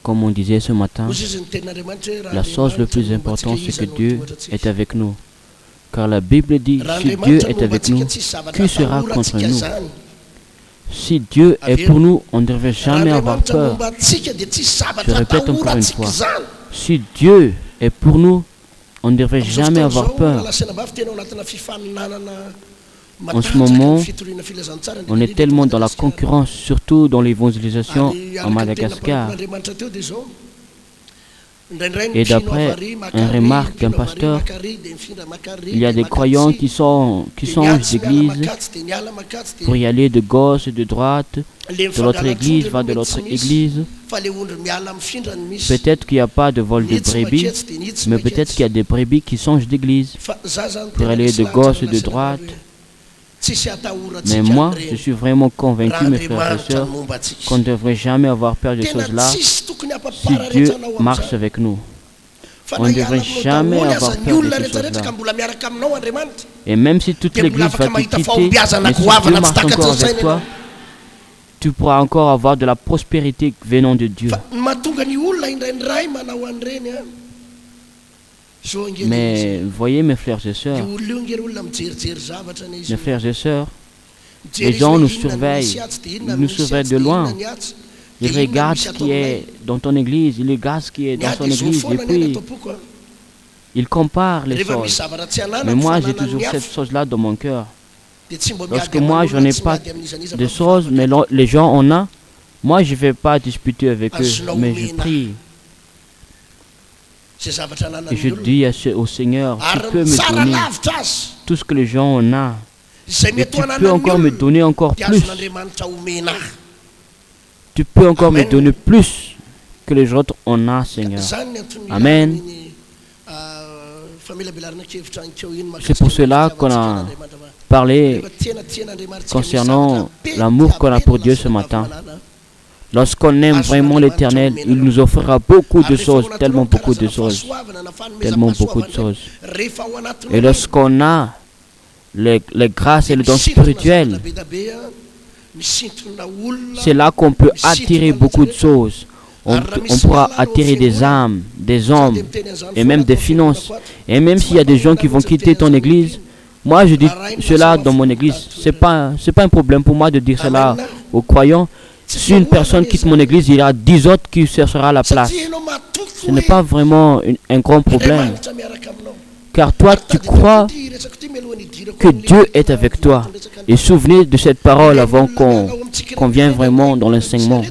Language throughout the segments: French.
Comme on disait ce matin, la source le plus importante, c'est que Dieu est avec nous. Car la Bible dit, si Dieu est avec nous, qui sera contre nous? Si Dieu est pour nous, on ne devrait jamais avoir peur. Je répète encore une fois, si Dieu est pour nous, on ne devrait jamais avoir peur. En ce moment, on est tellement dans la concurrence, surtout dans l'évangélisation en Madagascar. Et d'après une remarque d'un pasteur, il y a des croyants qui changent d'église pour y aller de gauche et de droite. De l'autre église va de l'autre église. Peut-être qu'il n'y a pas de vol de brebis, mais peut-être qu'il y a des brebis qui changent d'église pour aller de gauche et de droite. Mais moi, je suis vraiment convaincu, mes frères et sœurs, qu'on ne devrait jamais avoir peur de ces choses-là si Dieu marche avec nous. On ne devrait jamais avoir peur de ces choses-là. Et même si toute l'église va te quitter, mais si Dieu marche encore avec toi, tu pourras encore avoir de la prospérité venant de Dieu. Mais voyez mes frères et sœurs, les gens nous surveillent de loin. Ils regardent ce qui est dans ton église, ils regardent ce qui est dans son église, et puis ils comparent les choses. Mais moi j'ai toujours cette chose-là dans mon cœur. Lorsque moi je n'ai pas de choses, mais les gens en ont, moi je ne vais pas disputer avec eux, mais je prie. Et je dis au Seigneur, tu peux me donner tout ce que les gens en ont. Et tu peux encore me donner encore plus. Tu peux encore me donner plus que les autres en ont, Seigneur. Amen. C'est pour cela qu'on a parlé concernant l'amour qu'on a pour Dieu ce matin. Lorsqu'on aime vraiment l'Éternel, il nous offrira beaucoup de choses, tellement beaucoup de choses. Tellement beaucoup de choses. Et lorsqu'on a les grâces et les dons spirituels, c'est là qu'on peut attirer beaucoup de choses. On pourra attirer des âmes, des hommes, et même des finances. Et même s'il y a des gens qui vont quitter ton église, moi je dis cela dans mon église. C'est pas un problème pour moi de dire cela aux croyants. Si une personne quitte mon église, il y a 10 autres qui cherchera la place. Ce n'est pas vraiment un grand problème. Car toi, tu crois que Dieu est avec toi. Et souvenez de cette parole avant qu'on vienne vraiment dans l'enseignement.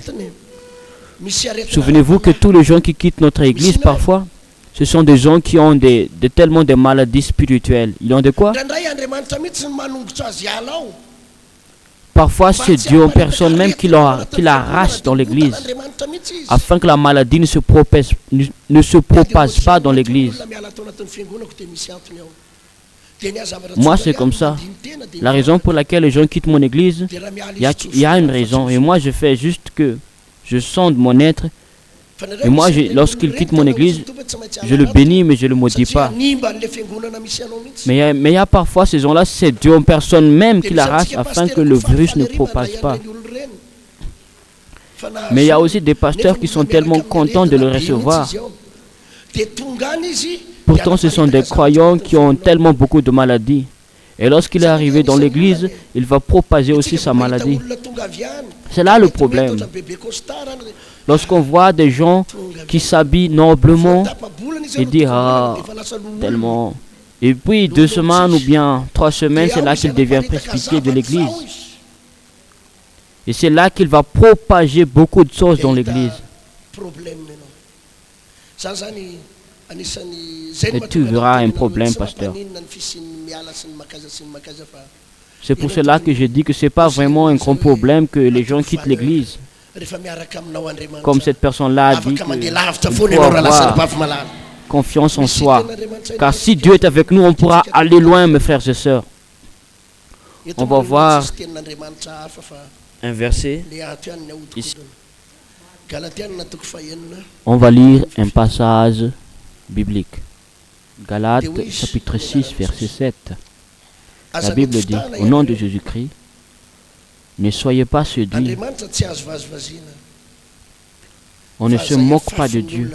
Souvenez-vous que tous les gens qui quittent notre église, parfois, ce sont des gens qui ont tellement de maladies spirituelles. Ils ont de quoi? Parfois, c'est Dieu en personne même qui l'arrache dans l'église, afin que la maladie ne se propage pas dans l'église. Moi, c'est comme ça. La raison pour laquelle les gens quittent mon église, il y a une raison. Et moi, je fais juste que je sonde mon être. Et moi, lorsqu'il quitte mon église, je le bénis, mais je ne le maudis pas. Mais il y a parfois ces gens-là, c'est Dieu en personne même qui l'arrache afin que le virus ne propage pas. Mais il y a aussi des pasteurs qui sont tellement contents de le recevoir. Pourtant, ce sont des croyants qui ont tellement beaucoup de maladies. Et lorsqu'il est arrivé dans l'église, il va propager aussi sa maladie. C'est là le problème. Lorsqu'on voit des gens qui s'habillent noblement et disent ah, tellement. Et puis 2 semaines ou bien 3 semaines, c'est là qu'il devient précipité de l'église. Et c'est là qu'il va propager beaucoup de choses dans l'église. Et tu verras un problème, pasteur. C'est pour cela que je dis que ce n'est pas vraiment un grand problème que les gens quittent l'église. Comme cette personne-là a dit, qu'il faut avoir confiance en soi. Car si Dieu est avec nous, on pourra aller loin, mes frères et sœurs. On va voir un verset ici. On va lire un passage biblique. Galates chapitre 6, verset 7. La Bible dit, au nom de Jésus-Christ, ne soyez pas séduits. On ne se moque pas de Dieu.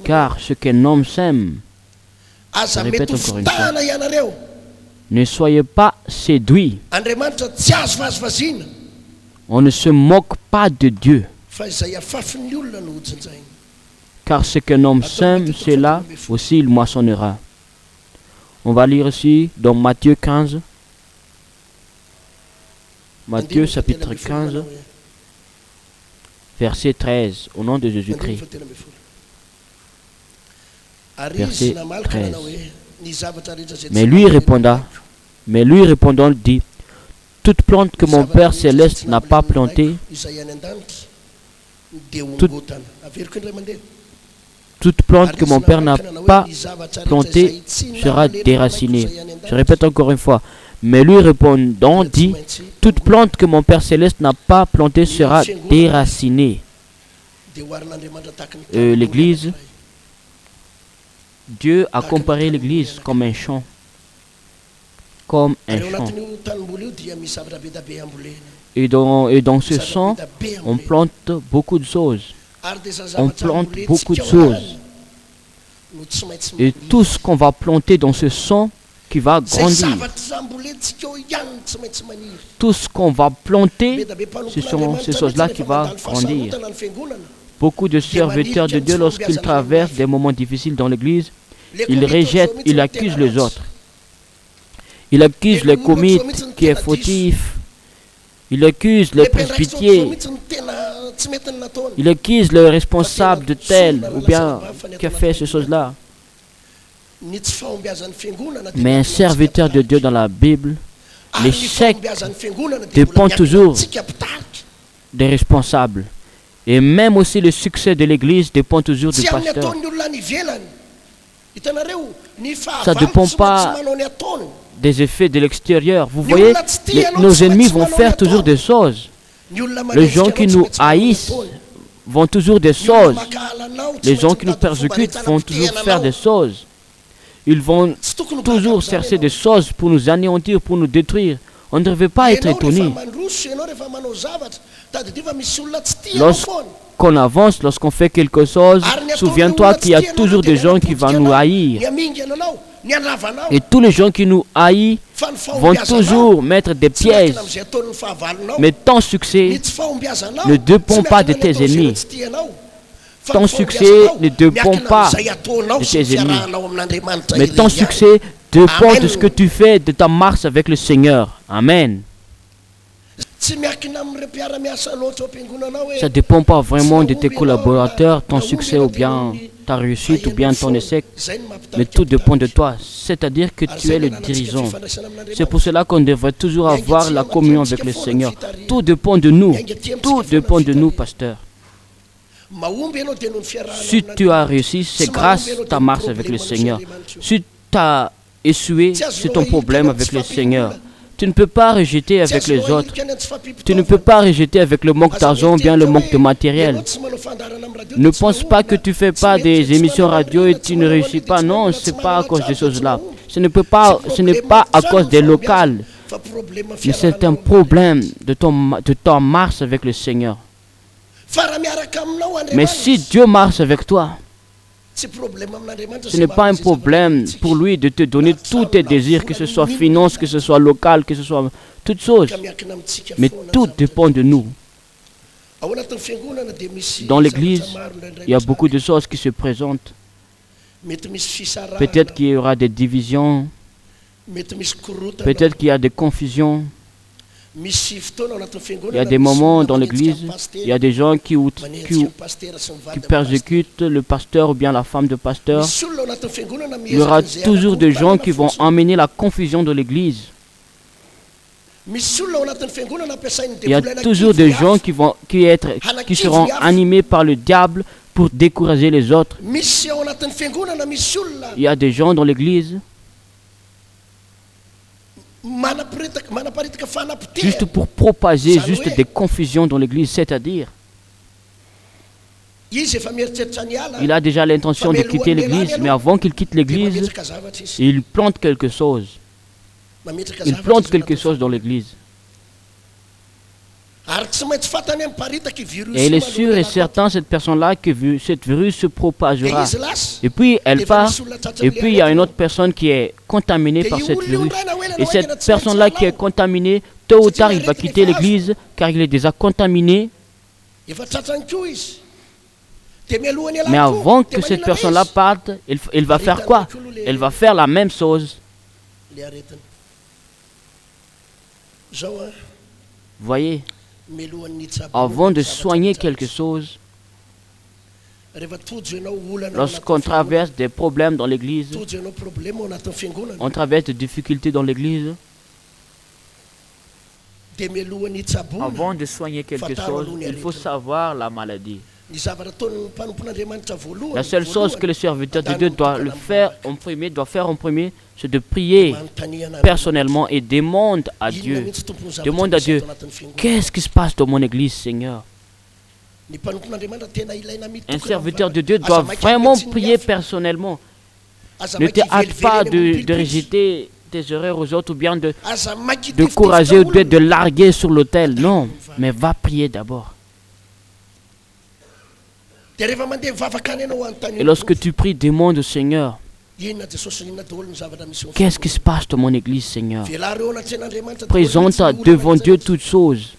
Car ce qu'un homme sème, je répète encore une fois, ne soyez pas séduits. On ne se moque pas de Dieu. Car ce qu'un homme sème, c'est là aussi il moissonnera. On va lire ici dans Matthieu 15. Matthieu chapitre 15, verset 13, au nom de Jésus-Christ. Verset 13. Mais lui répondant dit, toute plante que mon Père céleste n'a pas plantée, toute plante que mon Père n'a pas plantée sera déracinée. Je répète encore une fois. Mais lui répondant dit, toute plante que mon Père céleste n'a pas plantée sera déracinée. L'Église, Dieu a comparé l'Église comme un champ. Comme un champ. Et dans ce champ, on plante beaucoup de choses. On plante beaucoup de choses. Et tout ce qu'on va planter dans ce champ qui va grandir. Tout ce qu'on va planter, ce sont ces choses-là qui vont grandir. Beaucoup de serviteurs de Dieu, lorsqu'ils traversent des moments difficiles dans l'Église, ils rejettent, ils accusent les autres. Ils accusent les commites qui est fautif. Ils accusent les presbytiers. Ils accusent le responsable de tel ou bien qui a fait ces choses-là. Mais un serviteur de Dieu dans la Bible, l'échec dépend toujours des responsables. Et même aussi le succès de l'Église dépend toujours du pasteur. Ça ne dépend pas des effets de l'extérieur. Vous voyez, nos ennemis vont faire toujours des choses. Les gens qui nous haïssent vont toujours des choses. Les gens qui nous persécutent vont toujours faire des choses. Ils vont toujours chercher des choses pour nous anéantir, pour nous détruire. On ne devait pas être étonné. Lorsqu'on avance, lorsqu'on fait quelque chose, souviens-toi qu'il y a toujours des gens qui vont nous haïr. Et tous les gens qui nous haïssent vont toujours mettre des pièges. Mais ton succès ne dépend pas de tes ennemis. Ton succès ne dépend pas de tes ennemis. Mais ton succès dépend de ce que tu fais, de ta marche avec le Seigneur. Amen. Ça ne dépend pas vraiment de tes collaborateurs, ton succès ou bien ta réussite ou bien ton échec. Mais tout dépend de toi. C'est-à-dire que tu es le dirigeant. C'est pour cela qu'on devrait toujours avoir la communion avec le Seigneur. Tout dépend de nous. Tout dépend de nous, pasteur. Si tu as réussi, c'est grâce à ta marche avec le Seigneur. Si tu as échoué, c'est ton problème avec le Seigneur. Tu ne peux pas rejeter avec les autres. Tu ne peux pas rejeter avec le manque d'argent ou bien le manque de matériel. Ne pense pas que tu ne fais pas des émissions radio et tu ne réussis pas. Non, ce n'est pas à cause de ces choses-là. Ce n'est pas à cause des locales. Mais c'est un problème de ton marche avec le Seigneur. Mais si Dieu marche avec toi, ce n'est pas un problème pour lui de te donner tous tes désirs, que ce soit finance, que ce soit local, que ce soit toutes choses. Mais tout dépend de nous. Dans l'Église, il y a beaucoup de choses qui se présentent. Peut-être qu'il y aura des divisions. Peut-être qu'il y a des confusions. Il y a des moments dans l'Église, il y a des gens qui persécutent le pasteur ou bien la femme de pasteur. Il y aura toujours des gens qui vont emmener la confusion de l'Église. Il y a toujours des gens qui seront animés par le diable pour décourager les autres. Il y a des gens dans l'Église juste pour propager juste des confusions dans l'Église, c'est-à-dire Il a déjà l'intention de quitter l'église, mais avant qu'il quitte l'église, il plante quelque chose. Il plante quelque chose dans l'église. Et il est sûr et certain, cette personne-là, que cette virus se propagera. Et puis elle part, et puis il y a une autre personne qui est contaminée par cette virus. Et cette personne-là qui est contaminée, tôt ou tard, il va quitter l'église, car il est déjà contaminé. Mais avant que cette personne-là parte, il va faire quoi? Elle va faire la même chose. Voyez, avant de soigner quelque chose, lorsqu'on traverse des problèmes dans l'église, on traverse des difficultés dans l'église, avant de soigner quelque chose, il faut savoir la maladie. La seule chose que le serviteur de Dieu doit faire en premier, c'est de prier personnellement et demande à Dieu, qu'est-ce qui se passe dans mon église, Seigneur? Un serviteur de Dieu doit vraiment prier personnellement. Ne te hâte pas de rejeter tes erreurs aux autres ou bien de courager ou de larguer sur l'autel. Non, mais va prier d'abord. Et lorsque tu pries, demande au Seigneur, qu'est-ce qui se passe dans mon église, Seigneur? Présente devant Dieu toutes choses.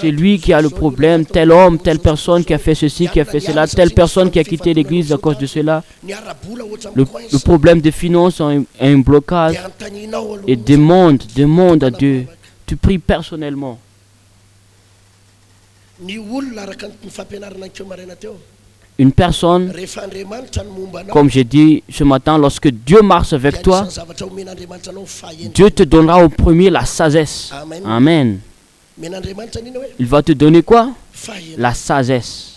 C'est lui qui a le problème, tel homme, telle personne qui a fait ceci, qui a fait cela, telle personne qui a quitté l'église à cause de cela. Le problème des finances a un blocage. Et demande à Dieu. Tu pries personnellement. Une personne, comme j'ai dit ce matin, lorsque Dieu marche avec toi, Dieu te donnera au premier la sagesse. Amen. Il va te donner quoi? La sagesse.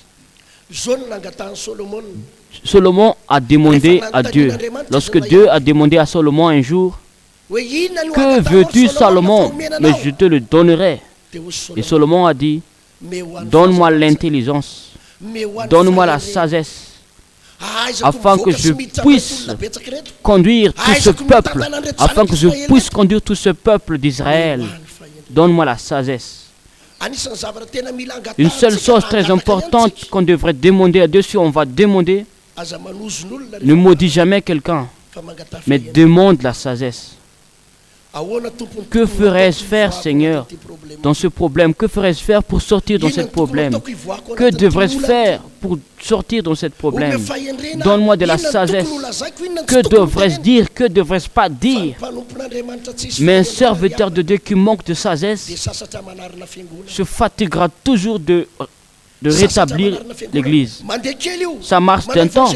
Solomon a demandé à Dieu. Lorsque Dieu a demandé à Solomon un jour, que veux-tu, Salomon? Mais je te le donnerai. Et Solomon a dit, donne-moi l'intelligence, donne-moi la sagesse, afin que je puisse conduire tout ce peuple, afin que je puisse conduire tout ce peuple d'Israël. Donne-moi la sagesse. Une seule chose très importante qu'on devrait demander à Dieu, si on va demander, ne maudis jamais quelqu'un, mais demande la sagesse. Que ferais-je faire, Seigneur, dans ce problème? Que ferais-je faire pour sortir dans ce problème? Que devrais-je faire pour sortir dans ce problème? Donne-moi de la sagesse. Que devrais-je dire? Que devrais-je pas dire? Mais un serviteur de Dieu qui manque de sagesse se fatiguera toujours de rétablir l'église. Ça marche d'un temps.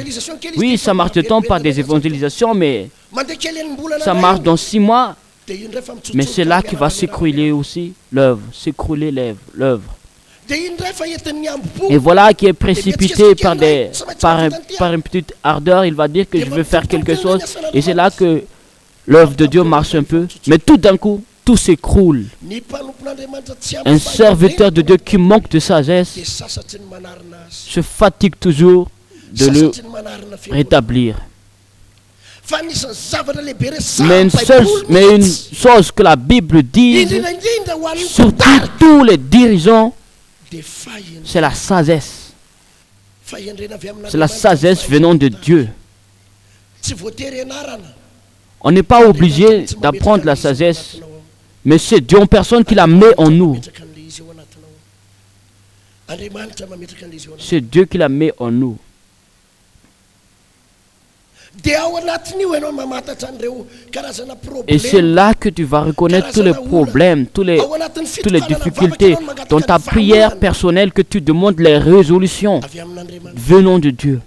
Oui, ça marche d'un temps par des évangélisations, mais ça marche dans 6 mois. Mais c'est là qui va s'écrouler aussi l'œuvre, s'écrouler l'œuvre. Et voilà qui est précipité par une petite ardeur, il va dire que je veux faire quelque chose. Et c'est là que l'œuvre de Dieu marche un peu. Mais tout d'un coup, tout s'écroule. Un serviteur de Dieu qui manque de sagesse se fatigue toujours de le rétablir. Mais une chose que la Bible dit, surtout tous les dirigeants, c'est la sagesse. C'est la sagesse venant de Dieu. On n'est pas obligé d'apprendre la sagesse, mais c'est Dieu en personne qui la met en nous. C'est Dieu qui la met en nous. Et c'est là que tu vas reconnaître tous les problèmes, toutes les difficultés dans ta prière personnelle, que tu demandes les résolutions venant de Dieu.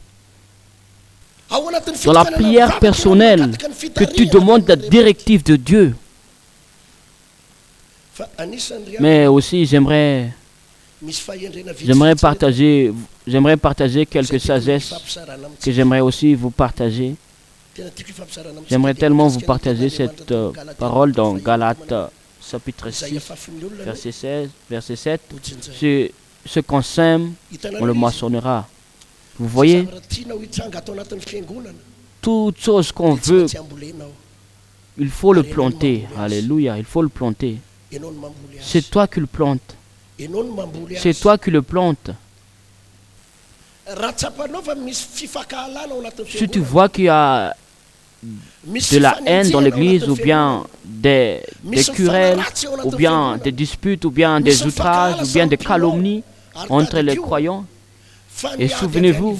Dans la prière personnelle, que tu demandes la directive de Dieu. Mais aussi, j'aimerais partager quelques sagesses que j'aimerais aussi vous partager. J'aimerais tellement vous partager cette parole dans Galates chapitre 6, verset 7. ce qu'on sème, on le moissonnera. Vous voyez, toute chose qu'on veut, il faut le planter. Alléluia, il faut le planter. C'est toi qui le plantes. C'est toi qui le plantes. Si tu vois qu'il y a de la haine dans l'église, ou bien des querelles, ou bien des disputes, ou bien des outrages, ou bien des calomnies entre les croyants, et souvenez-vous,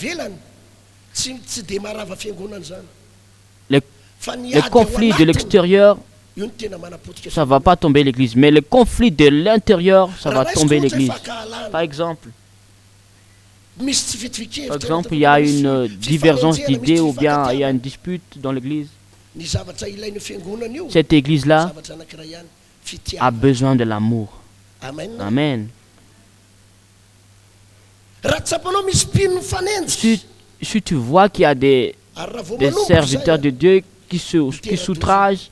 les conflits de l'extérieur, ça ne va pas tomber l'église, mais les conflits de l'intérieur, ça va tomber l'église. Par exemple, il y a une divergence d'idées, ou bien il y a une dispute dans l'église. Cette église-là a besoin de l'amour. Amen. Si tu vois qu'il y a des serviteurs de Dieu qui s'outragent,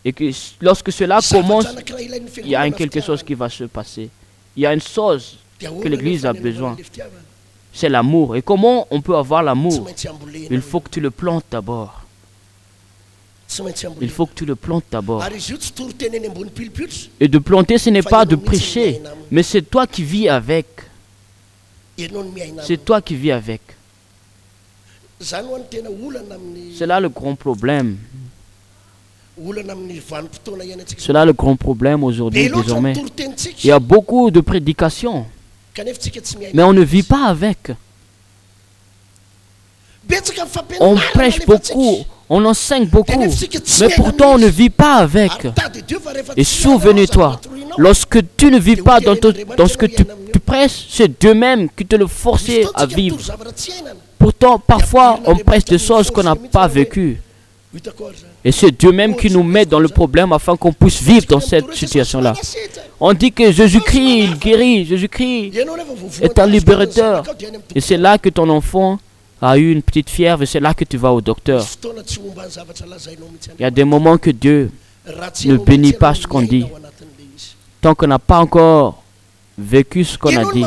et que lorsque cela commence, il y a quelque chose qui va se passer. Il y a une chose que l'église a besoin. C'est l'amour. Et comment on peut avoir l'amour? Il faut que tu le plantes d'abord. Il faut que tu le plantes d'abord. Et de planter, ce n'est pas de prêcher, mais c'est toi qui vis avec. C'est toi qui vis avec. C'est là le grand problème. C'est là le grand problème aujourd'hui, désormais. Il y a beaucoup de prédications, mais on ne vit pas avec. On prêche beaucoup, on enseigne beaucoup, mais pourtant on ne vit pas avec. Et souvenez-toi, lorsque tu ne vis pas dans ce que tu prêches, c'est Dieu-même qui te le force à vivre. Pourtant, parfois, on prêche des choses qu'on n'a pas vécues. Et c'est Dieu-même qui nous met dans le problème afin qu'on puisse vivre dans cette situation-là. On dit que Jésus-Christ, il guérit, Jésus-Christ est un libérateur. Et c'est là que ton enfant a eu une petite fièvre, et c'est là que tu vas au docteur. Il y a des moments que Dieu ne bénit pas ce qu'on dit, tant qu'on n'a pas encore vécu ce qu'on a dit.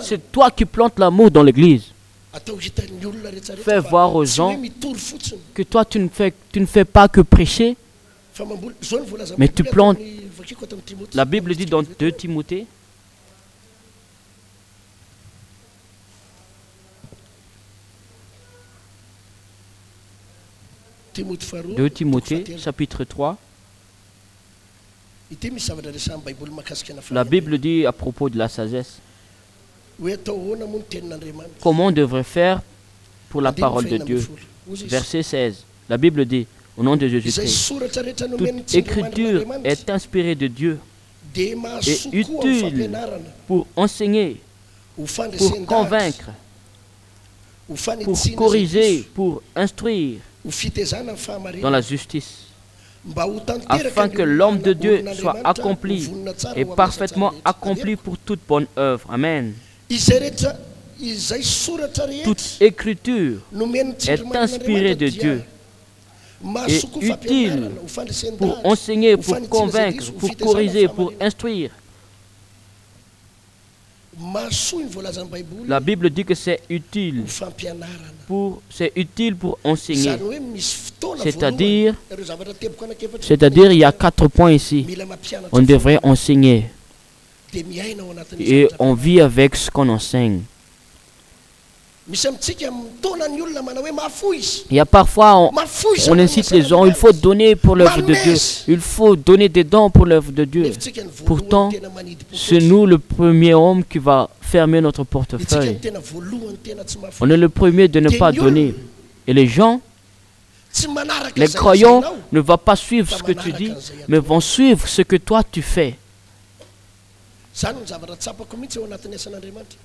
C'est toi qui plantes l'amour dans l'église. Fais voir aux gens que toi tu ne fais pas que prêcher, mais tu plantes. La Bible dit dans 2 Timothée, chapitre 3, la Bible dit à propos de la sagesse. Comment on devrait faire pour la parole de Dieu? Verset 16. La Bible dit, au nom de Jésus-Christ, toute écriture est inspirée de Dieu et utile pour enseigner, pour convaincre, pour corriger, pour instruire dans la justice, afin que l'homme de Dieu soit accompli et parfaitement accompli pour toute bonne œuvre. Amen. Toute écriture est inspirée de Dieu et utile pour enseigner, pour convaincre, pour corriger, pour instruire. La Bible dit que c'est utile pour enseigner. C'est-à-dire, il y a 4 points ici. On devrait enseigner. Et on vit avec ce qu'on enseigne. Il y a parfois, on incite les gens, il faut donner pour l'œuvre de Dieu. Il faut donner des dons pour l'œuvre de Dieu. Pourtant, c'est nous le premier homme qui va fermer notre portefeuille. On est le premier de ne pas donner. Et les gens, les croyants, ne vont pas suivre ce que tu dis, mais vont suivre ce que toi tu fais.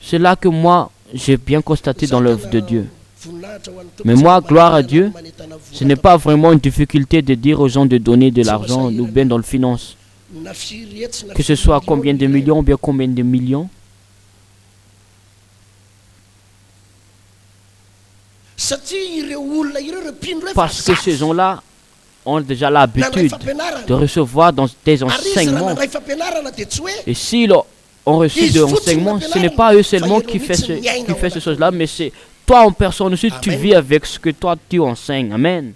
C'est là que moi, j'ai bien constaté dans l'œuvre de Dieu. Mais moi, gloire à Dieu, ce n'est pas vraiment une difficulté de dire aux gens de donner de l'argent ou bien dans le finance. Que ce soit combien de millions ou bien combien de millions. Parce que ces gens-là ont déjà l'habitude de recevoir dans des enseignements. Et si ont reçu de l'enseignement, ce n'est pas eux seulement qui fait ces choses-là, mais c'est toi en personne aussi, tu vis avec ce que toi tu enseignes. Amen.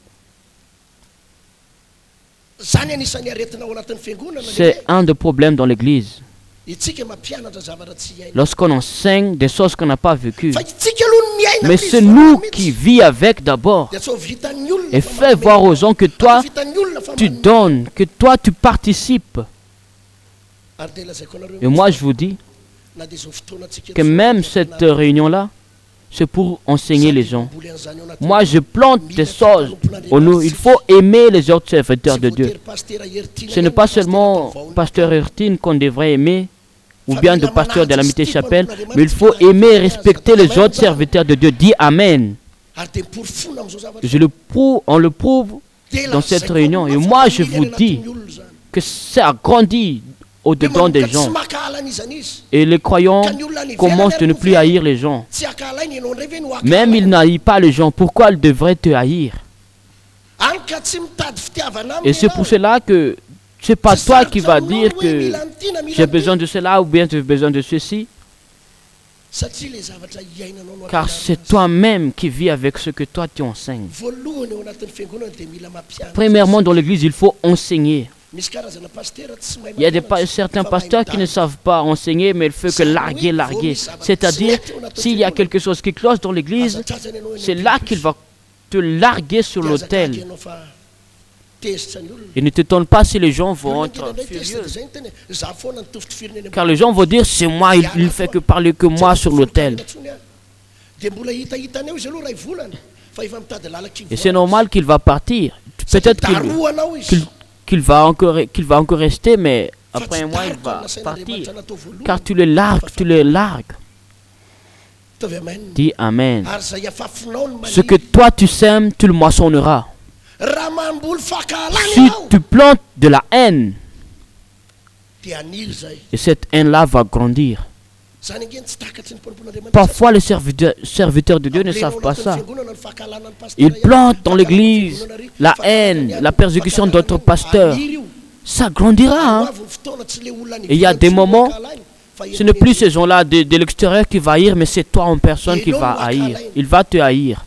C'est un des problèmes dans l'église. Lorsqu'on enseigne des choses qu'on n'a pas vécues. Mais c'est nous qui vivons avec d'abord. Et fais voir aux gens que toi, tu donnes, que toi, tu participes. Et moi, je vous dis que même cette réunion-là, c'est pour enseigner les gens. Moi, je plante des choses en nous. Il faut aimer les autres serviteurs de Dieu. Ce n'est pas seulement pasteur Ertine qu'on devrait aimer, ou bien de pasteur de l'Amitié Chapelle, mais il faut aimer et respecter les autres serviteurs de Dieu. Dis Amen. On le prouve dans cette réunion. Et moi, je vous dis que ça grandit au-dedans des gens. Et les croyants commencent de ne plus haïr les gens. Même ils n'haïssent pas les gens. Pourquoi ils devraient te haïr? Et c'est pour cela que c'est pas toi qui vas dire que j'ai besoin de cela ou bien tu as besoin de ceci. Car c'est toi-même qui vis avec ce que toi tu enseignes. Premièrement, dans l'église, il faut enseigner. Il y a certains pasteurs qui ne savent pas enseigner, mais il ne faut que larguer. C'est-à-dire, s'il y a quelque chose qui cloche dans l'église, c'est là qu'il va te larguer sur l'autel. Et ne t'étonne pas si les gens vont être furieux. Car les gens vont dire, c'est moi, il ne fait que parler que moi sur l'autel. Et c'est normal qu'il va partir. Peut-être qu'il va encore rester, mais après un mois, il va partir. Car tu le largues. Dis Amen. Ce que toi tu sèmes, tu le moissonneras. Si tu plantes de la haine, et cette haine-là va grandir. Parfois, les serviteurs de Dieu ne savent pas ça. Ils plantent dans l'église la haine, la persécution d'autres pasteurs. Ça grandira. Hein? Et il y a des moments, ce n'est plus ces gens-là de l'extérieur qui va haïr, mais c'est toi en personne qui va haïr. Il va te haïr.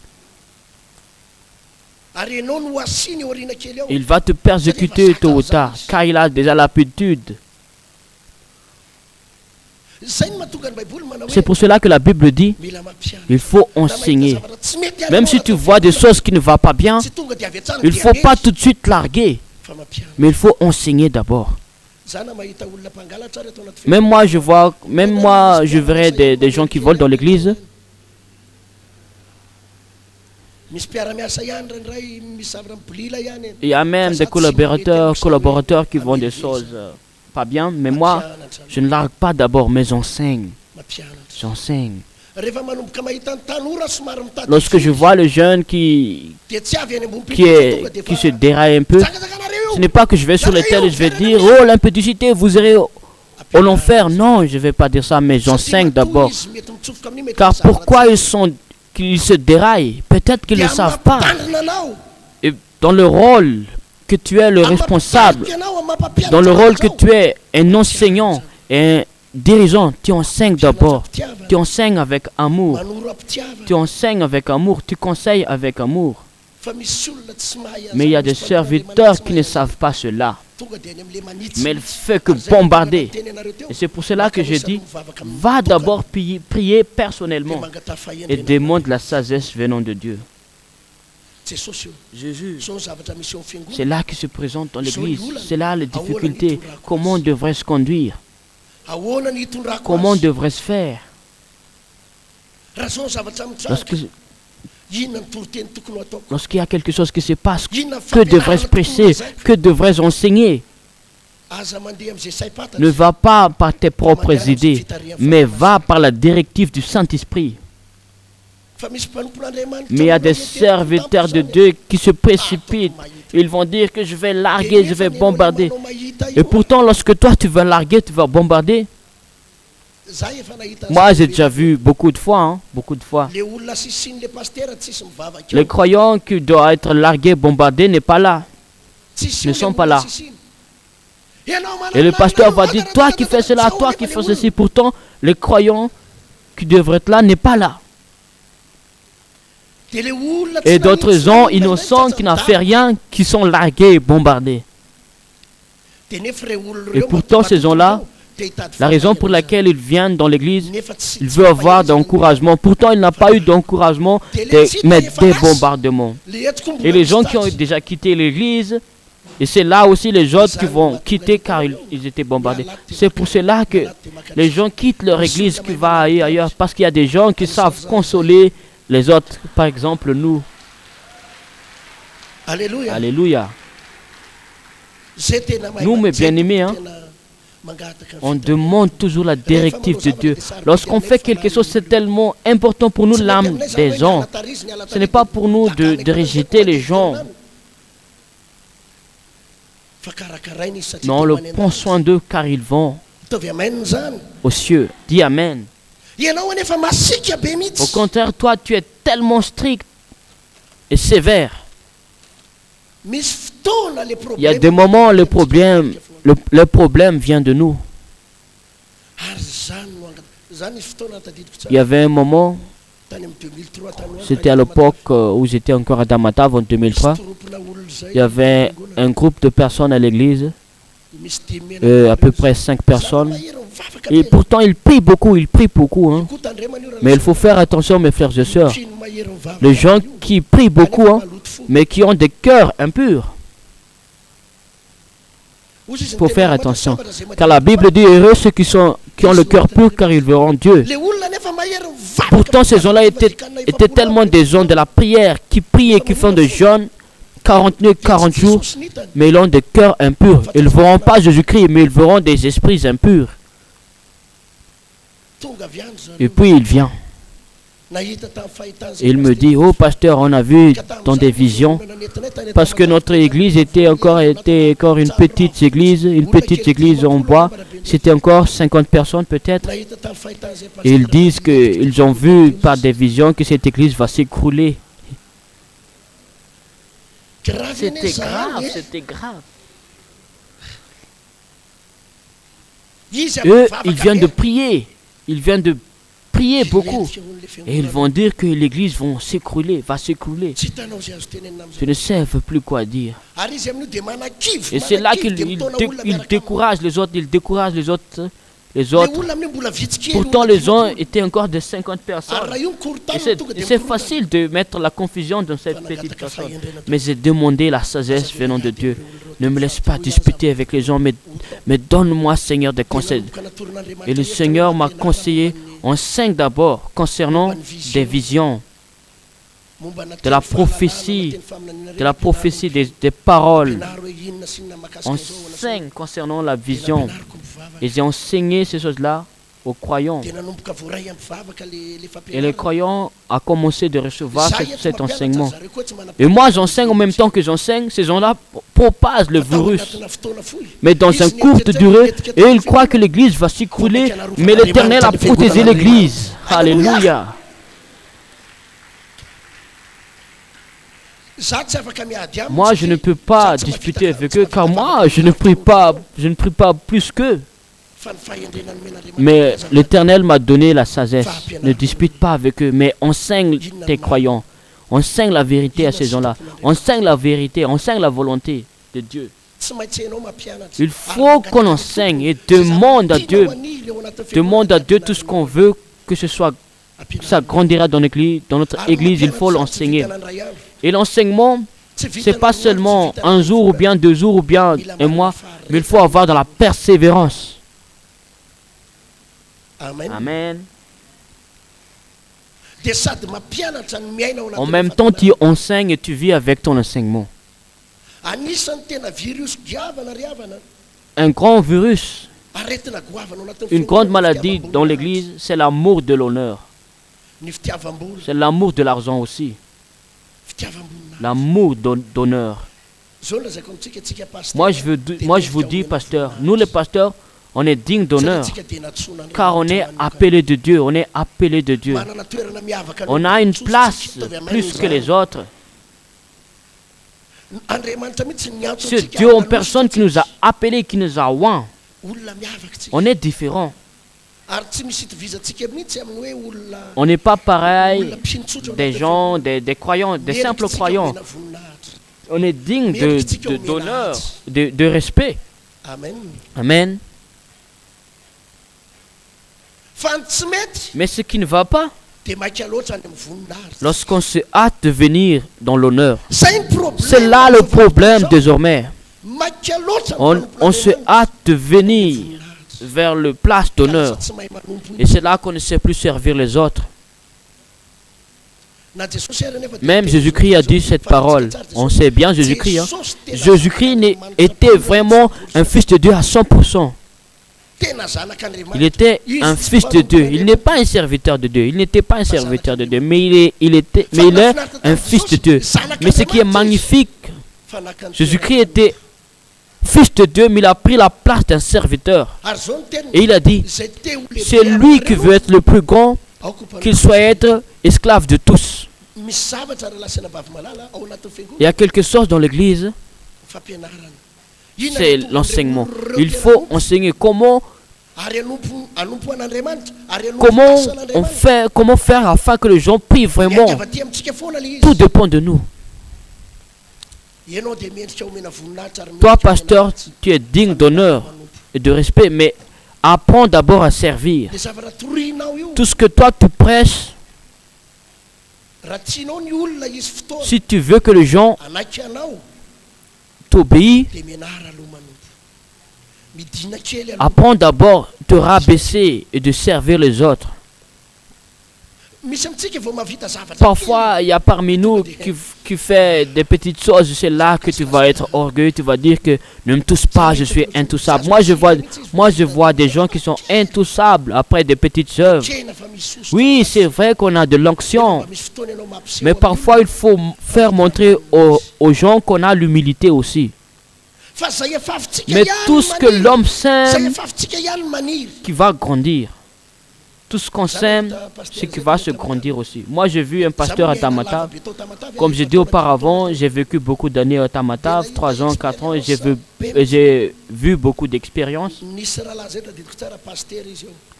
Il va te persécuter tôt ou tard, car il a déjà l'habitude. C'est pour cela que la Bible dit, il faut enseigner. Même si tu vois des choses qui ne vont pas bien, il ne faut pas tout de suite larguer, mais il faut enseigner d'abord. Même moi, je verrai des gens qui volent dans l'église. Il y a même des collaborateurs qui font des choses pas bien, mais moi, je ne largue pas d'abord, mais j'enseigne. J'enseigne. Lorsque je vois le jeune qui se déraille un peu, ce n'est pas que je vais sur les tels et je vais dire, oh l'impudicité, vous irez au enfer. Non, je ne vais pas dire ça, mais j'enseigne d'abord. Car pourquoi qu'ils se déraillent? Peut-être qu'ils ne savent pas. Et dans le rôle que tu es le responsable, dans le rôle que tu es un enseignant et un dirigeant, tu enseignes d'abord. Tu enseignes avec amour. Tu enseignes avec amour, tu conseilles avec amour. Mais il y a des serviteurs qui ne savent pas cela. Mais il ne fait que bombarder. Et c'est pour cela que je dis, va d'abord prier personnellement et demande la sagesse venant de Dieu. Jésus, c'est là qu'il se présente dans l'église. C'est là les difficultés. Comment on devrait se conduire? Comment on devrait se faire? Lorsqu'il y a quelque chose qui se passe, que devrais-je prêcher? Que devrais-je enseigner? Ne va pas par tes propres idées, mais va par la directive du Saint-Esprit. Mais il y a des serviteurs de Dieu qui se précipitent. Ils vont dire que je vais larguer, je vais bombarder. Et pourtant, lorsque toi tu vas larguer, tu vas bombarder. Moi, j'ai déjà vu beaucoup de fois, Les croyants qui doivent être largués, bombardés, n'est pas là. Ne sont pas là. Et le pasteur va dire, toi qui fais cela, toi qui fais ceci. Pourtant, les croyants qui devraient être là n'est pas là. Et d'autres gens innocents qui n'ont fait rien, qui sont largués et bombardés. Et pourtant, ces gens-là, la raison pour laquelle ils viennent dans l'église, ils veulent avoir d'encouragement. Pourtant, il n'a pas eu d'encouragement, mais des bombardements. Et les gens qui ont déjà quitté l'église, et c'est là aussi les autres qui vont quitter car ils étaient bombardés. C'est pour cela que les gens quittent leur église qui va ailleurs, parce qu'il y a des gens qui savent consoler les autres. Par exemple, nous. Alléluia. Alléluia. Nous, mes bien-aimés, hein, on demande toujours la directive de Dieu. Lorsqu'on fait quelque chose, c'est tellement important pour nous, l'âme des gens. Ce n'est pas pour nous de rejeter les gens. Mais on le prend soin d'eux car ils vont aux cieux. Dis Amen. Au contraire, toi, tu es tellement strict et sévère. Il y a des moments où le problème vient de nous. Il y avait un moment, c'était à l'époque où j'étais encore à Damatav en 2003. Il y avait un groupe de personnes à l'église, à peu près 5 personnes. Et pourtant, ils prient beaucoup, hein. Mais il faut faire attention, mes frères et sœurs. Les gens qui prient beaucoup, hein, mais qui ont des cœurs impurs. Il faut faire attention. Car la Bible dit, heureux ceux qui ont le cœur pur, car ils verront Dieu. Pourtant, ces gens-là étaient tellement des gens de la prière, qui prient et qui font des jeûnes, 40 nuits, 40 jours, mais ils ont des cœurs impurs. Ils ne verront pas Jésus-Christ, mais ils verront des esprits impurs. Et puis il vient. Il me dit, oh pasteur, on a vu dans des visions, parce que notre église était encore une petite église en bois, c'était encore 50 personnes peut-être. Et ils disent qu'ils ont vu par des visions que cette église va s'écrouler. C'était grave, c'était grave. Eux, ils viennent de prier. Ils viennent de prier beaucoup. Et ils vont dire que l'église va s'écrouler. Je ne sais plus quoi dire. Et c'est là qu'ils découragent les autres. Pourtant, les gens étaient encore de 50 personnes. Et c'est facile de mettre la confusion dans cette petite personne. Mais j'ai demandé la sagesse venant de Dieu. Ne me laisse pas disputer avec les gens, mais donne-moi, Seigneur, des conseils. Et le Seigneur m'a conseillé, enseigne d'abord concernant des visions, de la prophétie, des paroles. Enseigne concernant la vision. Et j'ai enseigné ces choses-là aux croyants. Et les croyants ont commencé de recevoir cet enseignement. Et moi, j'enseigne en même temps que j'enseigne. Ces gens-là propagent le virus. Mais dans une courte durée, et ils croient que l'église va s'écrouler. Mais l'Éternel a protégé l'église. Alléluia. Moi, je ne peux pas discuter avec eux, car moi, je ne prie pas plus qu'eux. Mais l'Éternel m'a donné la sagesse. Ne dispute pas avec eux, mais enseigne tes croyants. Enseigne la vérité à ces gens-là. Enseigne la vérité, enseigne la volonté de Dieu. Il faut qu'on enseigne et demande à Dieu tout ce qu'on veut, que ce soit, ça grandira dans notre église, il faut l'enseigner. Et l'enseignement, c'est pas seulement un jour ou bien 2 jours ou bien un mois, mais il faut avoir dans la persévérance. Amen. En même temps, tu enseignes et tu vis avec ton enseignement. Un grand virus, une grande maladie dans l'église, c'est l'amour de l'honneur. C'est l'amour de l'argent aussi. L'amour d'honneur. Moi, je vous dis, pasteur, nous les pasteurs, on est digne d'honneur, car on est appelé de Dieu, On a une place plus que les autres. C'est Dieu en personne qui nous a appelés, qui nous a oints. On est différents. On n'est pas pareil des gens, des croyants, des simples croyants. On est digne d'honneur, de respect. Amen. Mais ce qui ne va pas, lorsqu'on se hâte de venir dans l'honneur, c'est là le problème désormais. On se hâte de venir vers le place d'honneur. Et c'est là qu'on ne sait plus servir les autres. Même Jésus-Christ a dit cette parole. On sait bien Jésus-Christ. Jésus-Christ était vraiment un fils de Dieu à 100%. Il était un fils de Dieu. Il n'est pas un serviteur de Dieu. Il n'était pas un serviteur de Dieu. Mais il est un fils de Dieu. Mais ce qui est magnifique, Jésus-Christ était fils de Dieu, mais il a pris la place d'un serviteur. Et il a dit, c'est lui qui veut être le plus grand, qu'il soit être esclave de tous. Il y a quelque chose dans l'église, c'est l'enseignement. Il faut enseigner comment faire afin que les gens prient vraiment. Tout dépend de nous. Toi, pasteur, tu es digne d'honneur et de respect, mais apprends d'abord à servir. Tout ce que toi tu prêches, si tu veux que les gens t'obéissent, apprends d'abord de te rabaisser et de servir les autres. Parfois, il y a parmi nous qui fait des petites choses. C'est là que tu vas être orgueilleux. Tu vas dire que ne me touche pas, je suis intouchable. Moi, je vois des gens qui sont intouchables après des petites œuvres. Oui, c'est vrai qu'on a de l'onction. Mais parfois, il faut faire montrer aux gens qu'on a l'humilité aussi. Mais tout ce que l'homme sème, qui va grandir. Tout ce qu'on sème, c'est qui va se grandir aussi. Moi, j'ai vu un pasteur à Tamatave. Comme j'ai dit auparavant, j'ai vécu beaucoup d'années à Tamatave, 3 ans, 4 ans, et j'ai vu beaucoup d'expériences.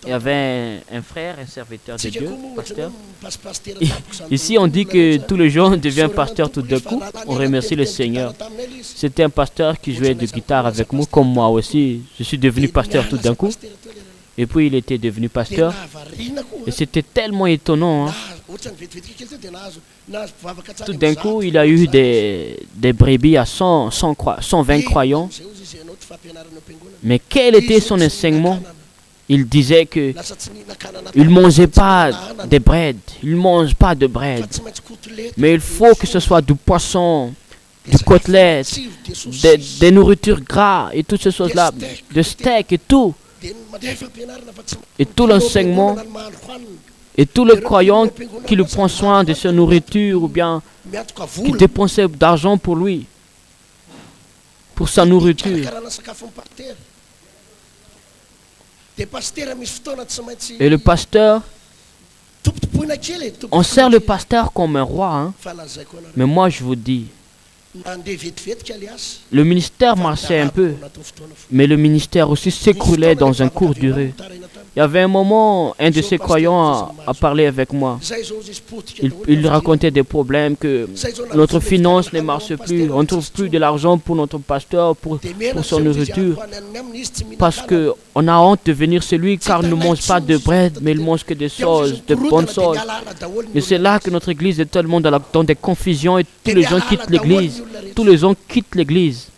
Il y avait un frère, un serviteur de Dieu, pasteur. Ici, on dit que tous les gens deviennent pasteurs tout d'un coup. On remercie le Seigneur. C'était un pasteur qui jouait de guitare avec moi, comme moi aussi. Je suis devenu pasteur tout d'un coup. Et puis il était devenu pasteur. Et c'était tellement étonnant. Hein. Tout d'un coup, il a eu des brebis à 120 croyants. Mais quel était son enseignement? Il disait que il ne mangeait pas de bread. Il ne mange pas de bread. Mais il faut que ce soit du poisson, du côtelette, des nourritures gras et toutes ces choses-là, de steak et tout. Et tout l'enseignement et tous les croyants qui lui prennent soin de sa nourriture ou bien qui dépensaient d'argent pour lui, pour sa nourriture. Et le pasteur, on sert le pasteur comme un roi. Hein? Mais moi je vous dis, le ministère marchait un peu, mais le ministère aussi s'écroulait dans un court durée. Il y avait un moment, un de ces croyants a parlé avec moi. Il racontait des problèmes, que notre finance ne marche plus, on ne trouve plus de l'argent pour notre pasteur, pour son nourriture. Parce qu'on a honte de venir chez lui car il ne mange pas de bread, mais il mange que des choses, de bonnes choses. Et c'est là que notre église est tellement dans des confusions et tous les gens quittent l'église. Tous les gens quittent l'église.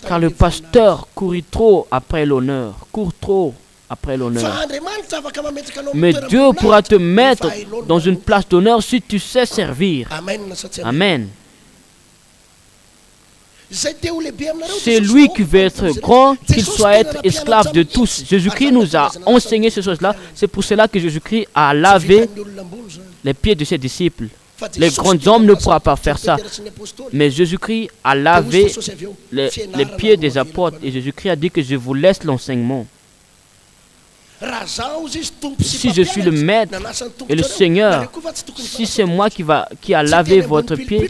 Car le pasteur courit trop après l'honneur. Court trop après l'honneur. Mais Dieu pourra te mettre dans une place d'honneur si tu sais servir. Amen. C'est lui qui veut être grand, qu'il soit être esclave de tous. Jésus-Christ nous a enseigné ces choses-là. C'est pour cela que Jésus-Christ a lavé les pieds de ses disciples. Les grands hommes ne pourront pas faire ça. Mais Jésus-Christ a lavé les pieds des apôtres. Et Jésus-Christ a dit que je vous laisse l'enseignement. Si je suis le maître et le Seigneur, si c'est moi qui a lavé votre pied,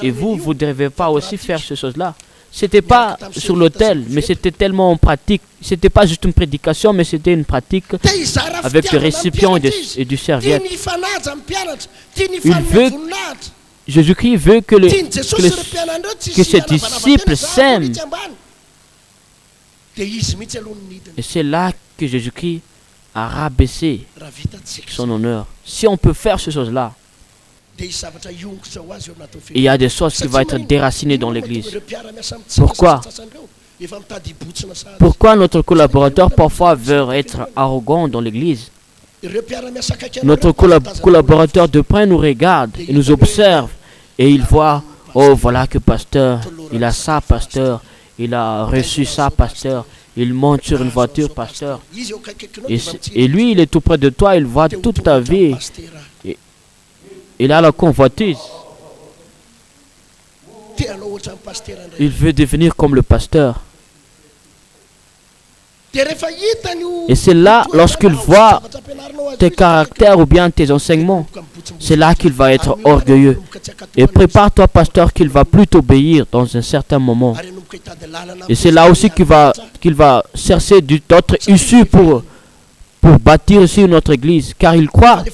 et vous ne devez pas aussi faire ces choses-là. Ce n'était pas sur l'autel, mais c'était tellement en pratique. Ce n'était pas juste une prédication, mais c'était une pratique avec le récipient et du serviette. Jésus-Christ veut que ses disciples s'aiment. Et c'est là que Jésus-Christ a rabaissé son honneur. Si on peut faire ces choses-là, il y a des choses qui vont être déracinées dans l'Église. Pourquoi? Pourquoi notre collaborateur parfois veut être arrogant dans l'Église? Notre collaborateur de près nous regarde et nous observe et il voit, oh voilà que pasteur, il a ça pasteur, il a reçu ça pasteur, il monte sur une voiture pasteur. Et lui il est tout près de toi, il voit toute ta vie. Il a la convoitise. Il veut devenir comme le pasteur. Et c'est là, lorsqu'il voit tes caractères ou bien tes enseignements, c'est là qu'il va être orgueilleux. Et prépare-toi, pasteur, qu'il va plus t'obéir dans un certain moment. Et c'est là aussi qu'il va chercher d'autres issues pour bâtir aussi notre église. Car il croit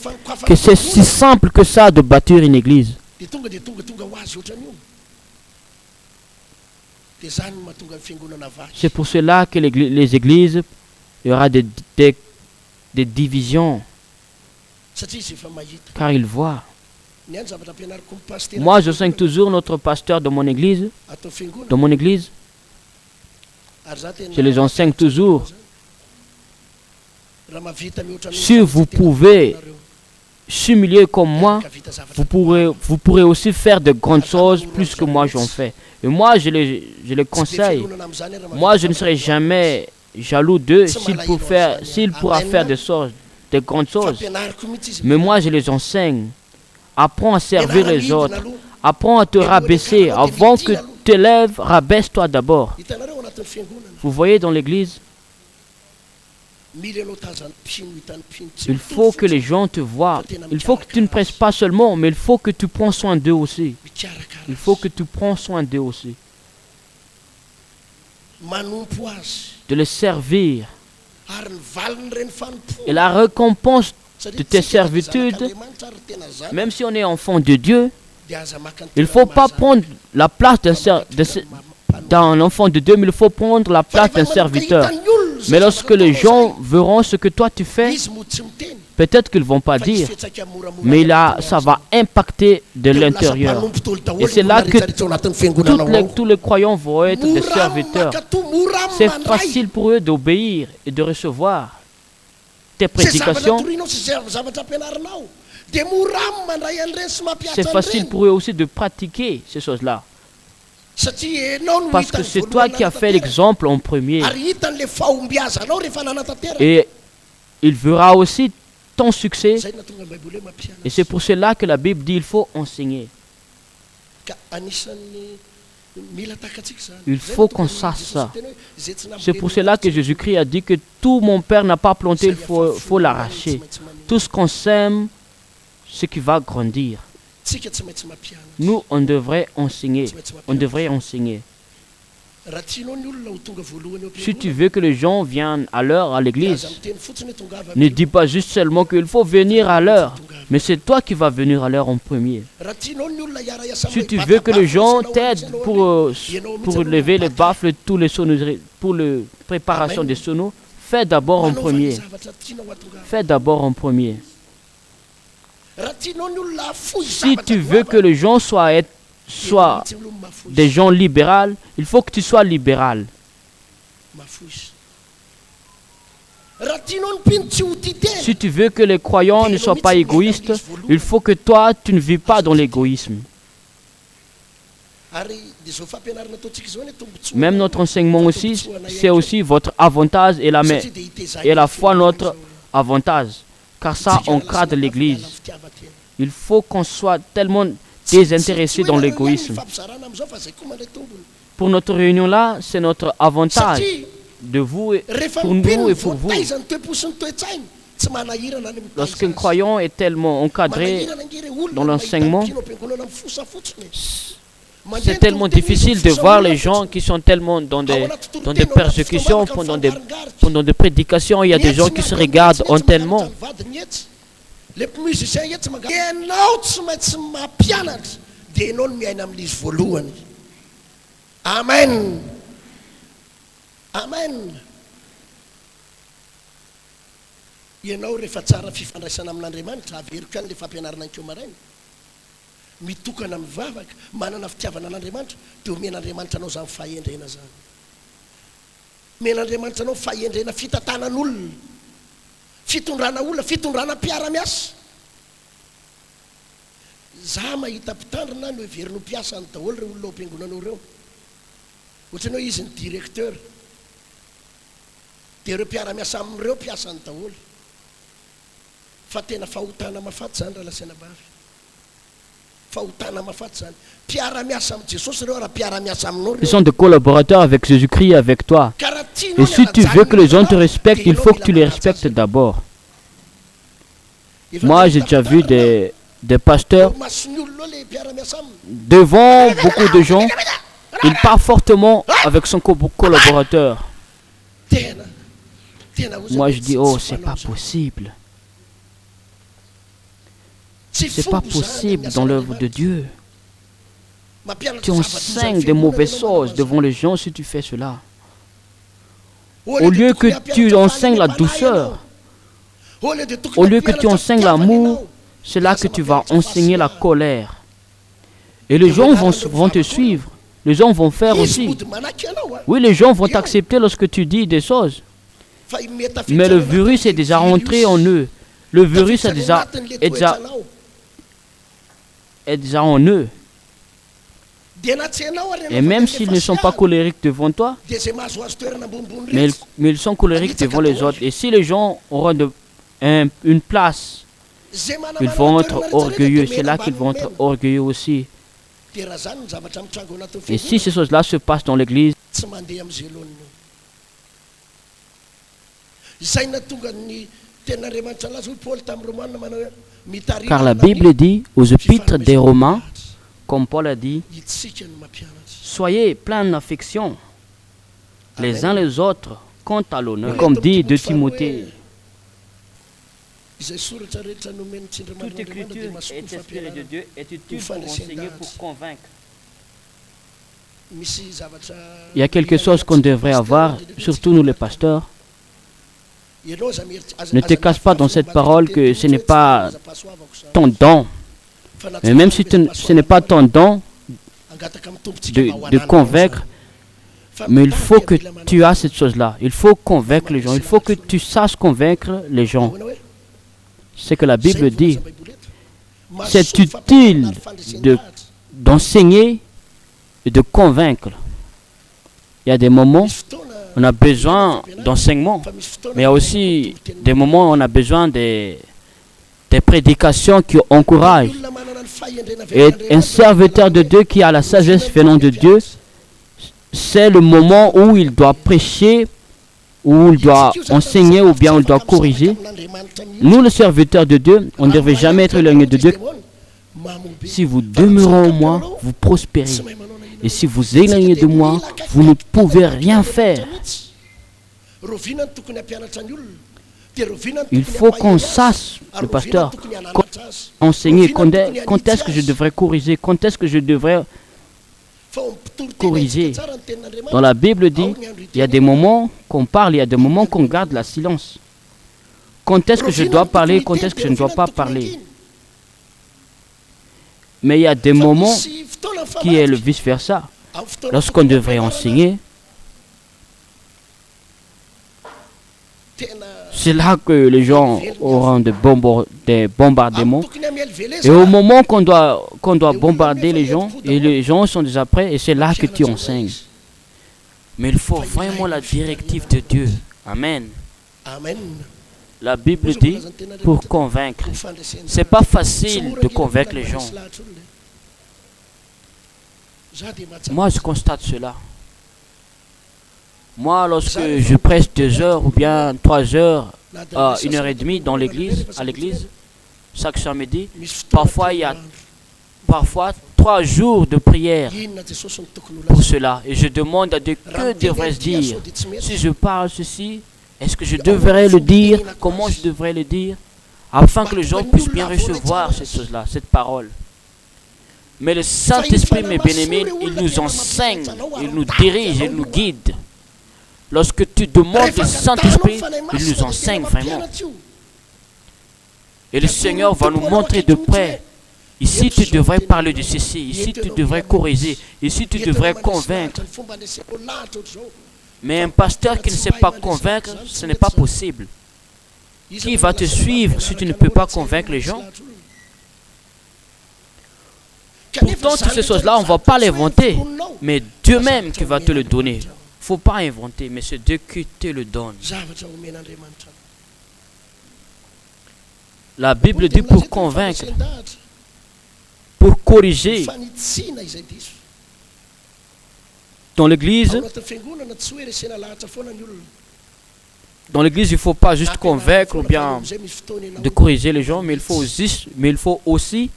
que c'est si simple que ça de bâtir une église. C'est pour cela que les églises, il y aura des divisions. Car il voit. Moi, j'enseigne toujours notre pasteur de mon église. Je les enseigne toujours. Si vous pouvez s'humilier comme moi, vous pourrez aussi faire de grandes choses plus que moi j'en fais. Et moi, je les conseille. Moi, je ne serai jamais jaloux d'eux s'il pourra faire de grandes choses. Mais moi, je les enseigne. Apprends à servir les autres. Apprends à te rabaisser. Avant que tu t'élèves, rabaisse-toi d'abord. Vous voyez dans l'église, il faut que les gens te voient. Il faut que tu ne prêches pas seulement, mais il faut que tu prends soin d'eux aussi. Il faut que tu prends soin d'eux aussi. De les servir. Et la récompense de tes servitudes, même si on est enfant de Dieu, il ne faut pas prendre la place d'un enfant de Dieu, mais il faut prendre la place d'un serviteur. Mais lorsque les gens verront ce que toi tu fais, peut-être qu'ils ne vont pas dire, mais là, ça va impacter de l'intérieur. Et c'est là que tous les croyants vont être des serviteurs. C'est facile pour eux d'obéir et de recevoir tes prédications. C'est facile pour eux aussi de pratiquer ces choses-là. Parce que c'est toi qui as fait l'exemple en premier. Et il verra aussi ton succès. Et c'est pour cela que la Bible dit qu'il faut enseigner. Il faut qu'on sache ça. C'est pour cela que Jésus-Christ a dit que tout mon Père n'a pas planté, il faut l'arracher. Tout ce qu'on sème, ce qui va grandir. Nous, on devrait enseigner. On devrait enseigner. Si tu veux que les gens viennent à l'heure à l'église, ne dis pas juste seulement qu'il faut venir à l'heure, mais c'est toi qui vas venir à l'heure en premier. Si tu veux que les gens t'aident pour lever les baffles, tous les sonneries, pour la préparation des sonneaux, fais d'abord en premier. Fais d'abord en premier. Si tu veux que les gens soient des gens libéraux, il faut que tu sois libéral. Si tu veux que les croyants ne soient pas égoïstes, il faut que toi, tu ne vis pas dans l'égoïsme. Même notre enseignement aussi, c'est aussi votre avantage et la foi notre avantage. Car ça encadre l'Église. Il faut qu'on soit tellement désintéressé dans l'égoïsme. Pour notre réunion là, c'est notre avantage. de vous, pour nous et pour vous. Lorsqu'un croyant est tellement encadré dans l'enseignement, c'est tellement difficile de voir les gens qui sont tellement dans des persécutions, pendant des prédications. Il y a des gens qui se regardent en tellement. Amen. Amen. Ianao rehefa tsara fifandraisana amin'Andriamanitra averiko any le fampianarana an'keo maraina. Mitokana mivavaka, manana fitiavana an'Andriamanitra, dia omen'Andriamanitra anao izany fahendrena zany. Omen'Andriamanitra anao fahendrena fitantanan'olona, fitondrana olona, fitondrana mpiara-miasa. Za mahita mpitandrina no heverino mpiasa ny daholo ireo olona am-piangonanao ireo. Ohatranao izy ny directeur, dia ireo mpiara-miasa amin'ireo mpiasa ny daholo. Fa tena fahotana mafaty zany raha lasaina bavy. Fahotana mafaty zany. Mpiara-miasa amin'ny Jesosy ireo raha mpiara-miasa aminao. Ils sont des collaborateurs avec Jésus-Christ et avec toi. Et si tu veux que les gens te respectent, il faut que tu les respectes d'abord. Moi, j'ai déjà vu des pasteurs devant beaucoup de gens. Il parle fortement avec son collaborateur. Moi, je dis, oh, c'est pas possible. C'est pas possible dans l'œuvre de Dieu. Tu enseignes des mauvaises choses devant les gens si tu fais cela. Au lieu que tu enseignes la douceur, au lieu que tu enseignes l'amour, c'est là que tu vas enseigner la colère. Et les gens vont te suivre. Les gens vont faire aussi. Oui, les gens vont t'accepter lorsque tu dis des choses. Mais le virus est déjà rentré en eux. Le virus est déjà en eux. Et même s'ils ne sont pas colériques devant toi, mais ils sont colériques devant les autres. Et si les gens auront une place, ils vont être orgueilleux. C'est là qu'ils vont être orgueilleux aussi. Et si ces choses-là se passent dans l'église, car la Bible dit aux épîtres des Romains, comme Paul a dit, soyez pleins d'affection les uns les autres quant à l'honneur. Comme dit de Timothée, toute écriture est inspirée de Dieu, est utile pour enseigner, pour convaincre. Il y a quelque chose qu'on devrait avoir, surtout nous les pasteurs. Ne te cache pas dans cette parole que ce n'est pas ton don. Mais même si ce n'est pas ton don de convaincre, mais il faut que tu aies cette chose-là. Il faut convaincre les gens. Il faut que tu saches convaincre les gens. C'est que la Bible dit. C'est utile d'enseigner et de convaincre. Il y a des moments où on a besoin d'enseignement, mais il y a aussi des moments où on a besoin des prédications qui encouragent. Et un serviteur de Dieu qui a la sagesse venant de Dieu, c'est le moment où il doit prêcher, où il doit enseigner ou bien il doit corriger. Nous, les serviteurs de Dieu, on ne devrait jamais être éloignés de Dieu. Si vous demeurez en moi, vous prospérez. Et si vous éloignez de moi, vous ne pouvez rien faire. Il faut qu'on sache, le pasteur, enseigner quand est-ce que je devrais corriger, quand est-ce que je devrais corriger. Dans la Bible dit, il y a des moments qu'on parle, il y a des moments qu'on garde le silence. Quand est-ce que je dois parler, quand est-ce que je ne dois pas parler. Mais il y a des moments qui est le vice-versa. Lorsqu'on devrait enseigner, c'est là que les gens auront des bombardements. Et au moment qu'on doit bombarder les gens, et les gens sont déjà prêts, et c'est là que tu enseignes. Mais il faut vraiment la directive de Dieu. Amen. La Bible dit pour convaincre. C'est pas facile de convaincre les gens. Moi, je constate cela. Moi, lorsque je prêche 2 heures ou bien 3 heures, 1h30 dans l'église, à l'église, chaque samedi, parfois il y a 3 jours de prière pour cela. Et je demande à Dieu, que devrais-je dire? Si je parle ceci, est-ce que je devrais le dire? Comment je devrais le dire? Afin que les gens puissent bien recevoir cette chose-là, cette parole. Mais le Saint-Esprit, mes bien-aimés, il nous enseigne, il nous dirige, il nous guide. Lorsque tu demandes le Saint-Esprit, il nous enseigne vraiment. Et le Seigneur va nous montrer de près. Ici, tu devrais parler de ceci. Ici, tu devrais corriger. Ici, tu devrais convaincre. Mais un pasteur qui ne sait pas convaincre, ce n'est pas possible. Qui va te suivre si tu ne peux pas convaincre les gens? Pourtant, toutes ces choses-là, on ne va pas les inventer. Mais Dieu même qui va te le donner. Il ne faut pas inventer, mais c'est Dieu qui te le donne. La Bible dit pour convaincre, pour corriger. Dans l'église, il ne faut pas juste convaincre ou bien de corriger les gens, mais il faut aussi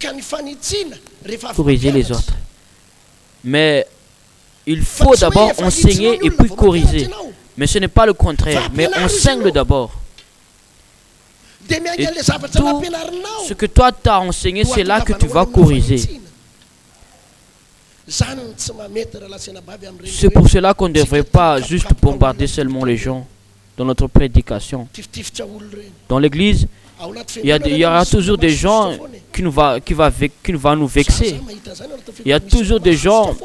corriger les autres. Mais il faut d'abord enseigner et puis corriger. Mais ce n'est pas le contraire, mais enseigne d'abord. Et tout ce que toi t'as enseigné, c'est là que tu vas corriger. C'est pour cela qu'on ne devrait pas juste bombarder seulement les gens dans notre prédication. Dans l'église, il y aura toujours des gens qui vont nous vexer. Il y a toujours des gens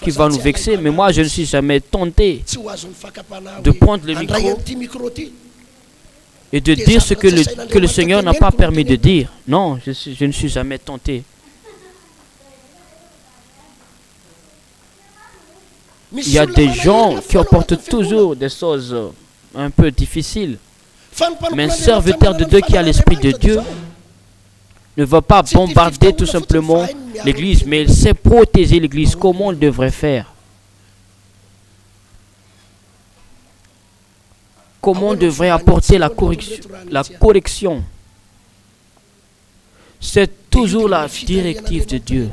qui vont nous vexer, mais moi je ne suis jamais tenté de prendre le micro et de dire ce que le Seigneur n'a pas permis de dire. Non, je ne suis jamais tenté. Il y a des gens qui apportent toujours des choses un peu difficiles. Mais un serviteur de Dieu qui a l'Esprit de Dieu ne va pas bombarder tout simplement l'église, mais il sait protéger l'église. Comment il devrait faire? Comment on devrait apporter la correction? C'est toujours la directive de Dieu.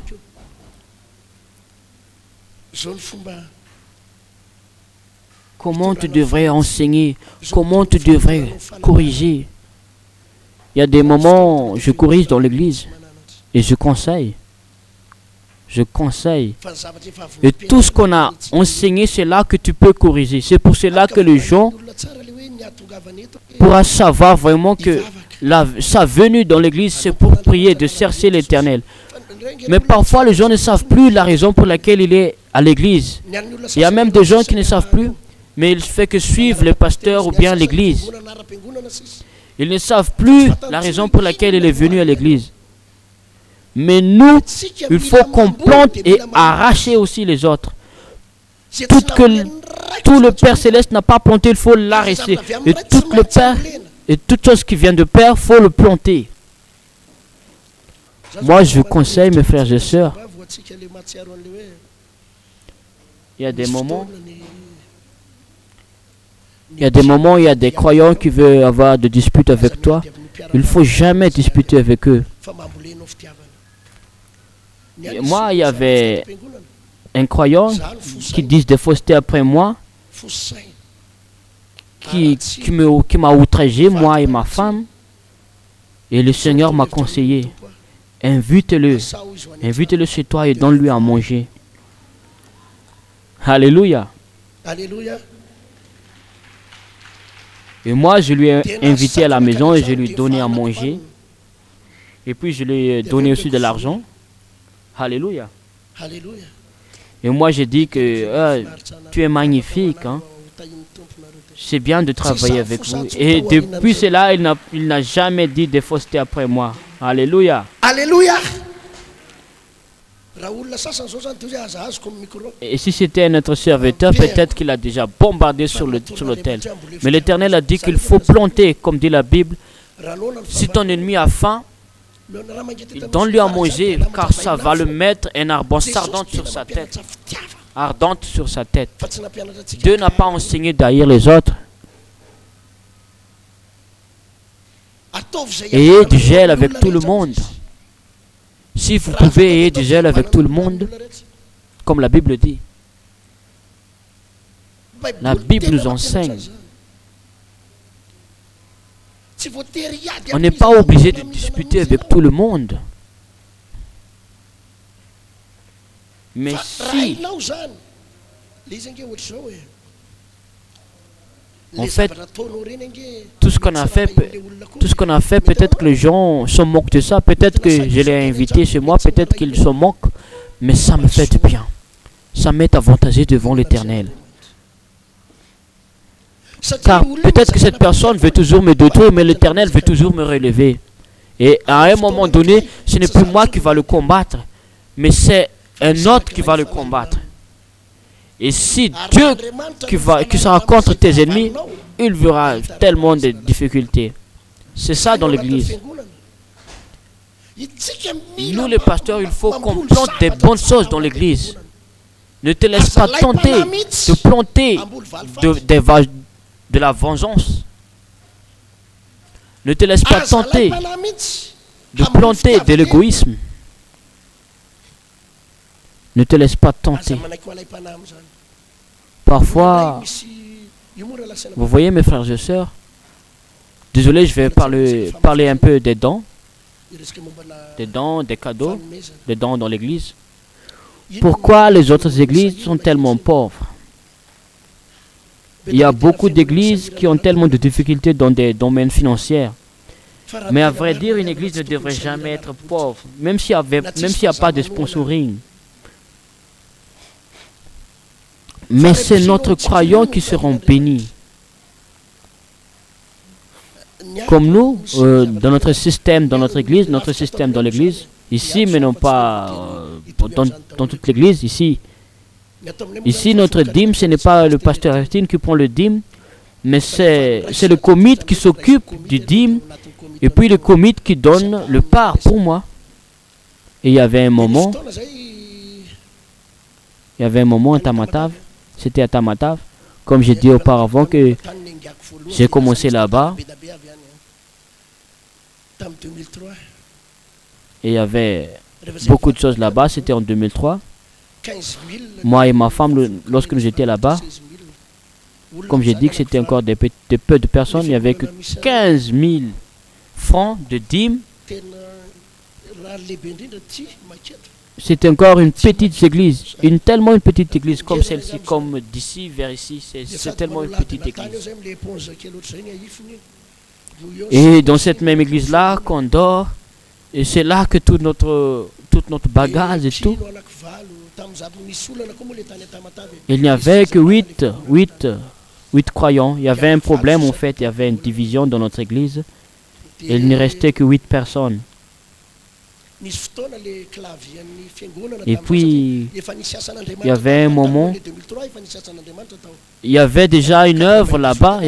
Comment tu devrais enseigner? Comment tu devrais corriger? Il y a des moments où je corrige dans l'église et je conseille. Je conseille. Et tout ce qu'on a enseigné, c'est là que tu peux corriger. C'est pour cela que les gens pourront savoir vraiment que sa venue dans l'église, c'est pour prier, de chercher l'Éternel. Mais parfois, les gens ne savent plus la raison pour laquelle il est à l'église. Il y a même des gens qui ne savent plus, mais il fait que suivre le pasteur ou bien l'église. Ils ne savent plus la raison pour laquelle il est venu à l'église. Mais nous, il faut qu'on plante et arracher aussi les autres. Tout le Père Céleste n'a pas planté, il faut l'arracher. Et tout le Père et toute chose qui vient de Père, il faut le planter. Moi, je vous conseille, mes frères et sœurs, il y a des moments, il y a des croyants qui veulent avoir des disputes avec toi. Il ne faut jamais disputer avec eux. Moi, il y avait un croyant qui dit des faussetés après moi, qui m'a outragé, moi et ma femme. Et le Seigneur m'a conseillé, invite-le chez toi et donne-lui à manger. Alléluia. Alléluia. Et moi, je lui ai invité à la maison et je lui ai donné à manger. Et puis, je lui ai donné aussi de l'argent. Alléluia. Et moi, j'ai dit que tu es magnifique. Hein? C'est bien de travailler avec vous. Et depuis cela, il n'a jamais dit de fausseté après moi. Alléluia. Alléluia. Et si c'était notre serviteur, peut-être qu'il a déjà bombardé sur l'autel. Mais l'Éternel a dit qu'il faut planter, comme dit la Bible. Si ton ennemi a faim, donne-lui à manger, car ça va le mettre un arbre ardent sur sa tête. ardente sur sa tête. Dieu n'a pas enseigné d'haïr les autres. Ayez du gel avec tout le monde. Si vous pouvez, ayez du gel avec tout le monde, comme la Bible dit. La Bible nous enseigne. On n'est pas obligé de discuter avec tout le monde. Mais si, en fait, tout ce qu'on a fait, peut-être que les gens se moquent de ça, peut-être que je l'ai invité chez moi, peut-être qu'ils se moquent, mais ça me fait du bien. Ça m'est avantageux devant l'Éternel. Car peut-être que cette personne veut toujours me détruire, mais l'Éternel veut toujours me relever. Et à un moment donné, ce n'est plus moi qui va le combattre, mais c'est un autre qui va le combattre. Et si Dieu qui sera contre tes ennemis, il verra tellement de difficultés. C'est ça dans l'église. Nous les pasteurs, il faut qu'on plante des bonnes choses dans l'église. Ne te laisse pas tenter de planter de la vengeance. Ne te laisse pas tenter de planter de l'égoïsme. Ne te laisse pas tenter. Parfois, vous voyez mes frères et sœurs, désolé, je vais parler un peu des dons, des cadeaux, des dons dans l'église. Pourquoi les autres églises sont tellement pauvres? Il y a beaucoup d'églises qui ont tellement de difficultés dans des domaines financiers. Mais à vrai dire, une église ne devrait jamais être pauvre, même s'il n'y a pas de sponsoring. Mais c'est notre croyants qui seront bénis. Comme nous, dans notre système, dans notre église, notre système dans l'église, ici, mais non pas dans toute l'église, ici. Ici, notre dîme, ce n'est pas le pasteur Epstein qui prend le dîme, mais c'est le comité qui s'occupe du dîme, et puis le comité qui donne le part pour moi. Et il y avait un moment à Tamatave, c'était à Tamatave, comme j'ai dit auparavant que j'ai commencé là-bas. Et il y avait beaucoup de choses là-bas, c'était en 2003. Moi et ma femme, lorsque nous étions là-bas, comme j'ai dit que c'était encore des peu de personnes, il n'y avait que 15 000 francs de dîmes. C'était encore une petite église, tellement une petite église comme celle-ci, comme d'ici vers ici, c'est tellement une petite église. Et dans cette même église-là, qu'on dort, et c'est là que tout notre bagage et tout. Il n'y avait que 8 croyants. Il y avait un problème en fait, il y avait une division dans notre église. Et il ne restait que 8 personnes. Et puis, il y avait un moment, il y avait déjà une œuvre là-bas,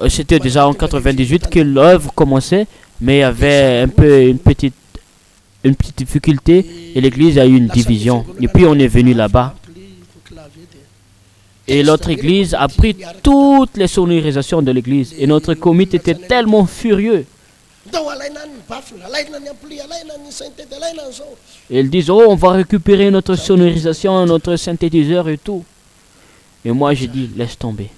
c'était déjà en 98 que l'œuvre commençait, mais il y avait une petite difficulté et l'église a eu une division. Et puis on est venu là-bas. Et l'autre église a pris toutes les sonorisations de l'église. Et notre comité était tellement furieux. Et ils disent, oh, on va récupérer notre sonorisation, notre synthétiseur et tout. Et moi j'ai dit, laisse tomber.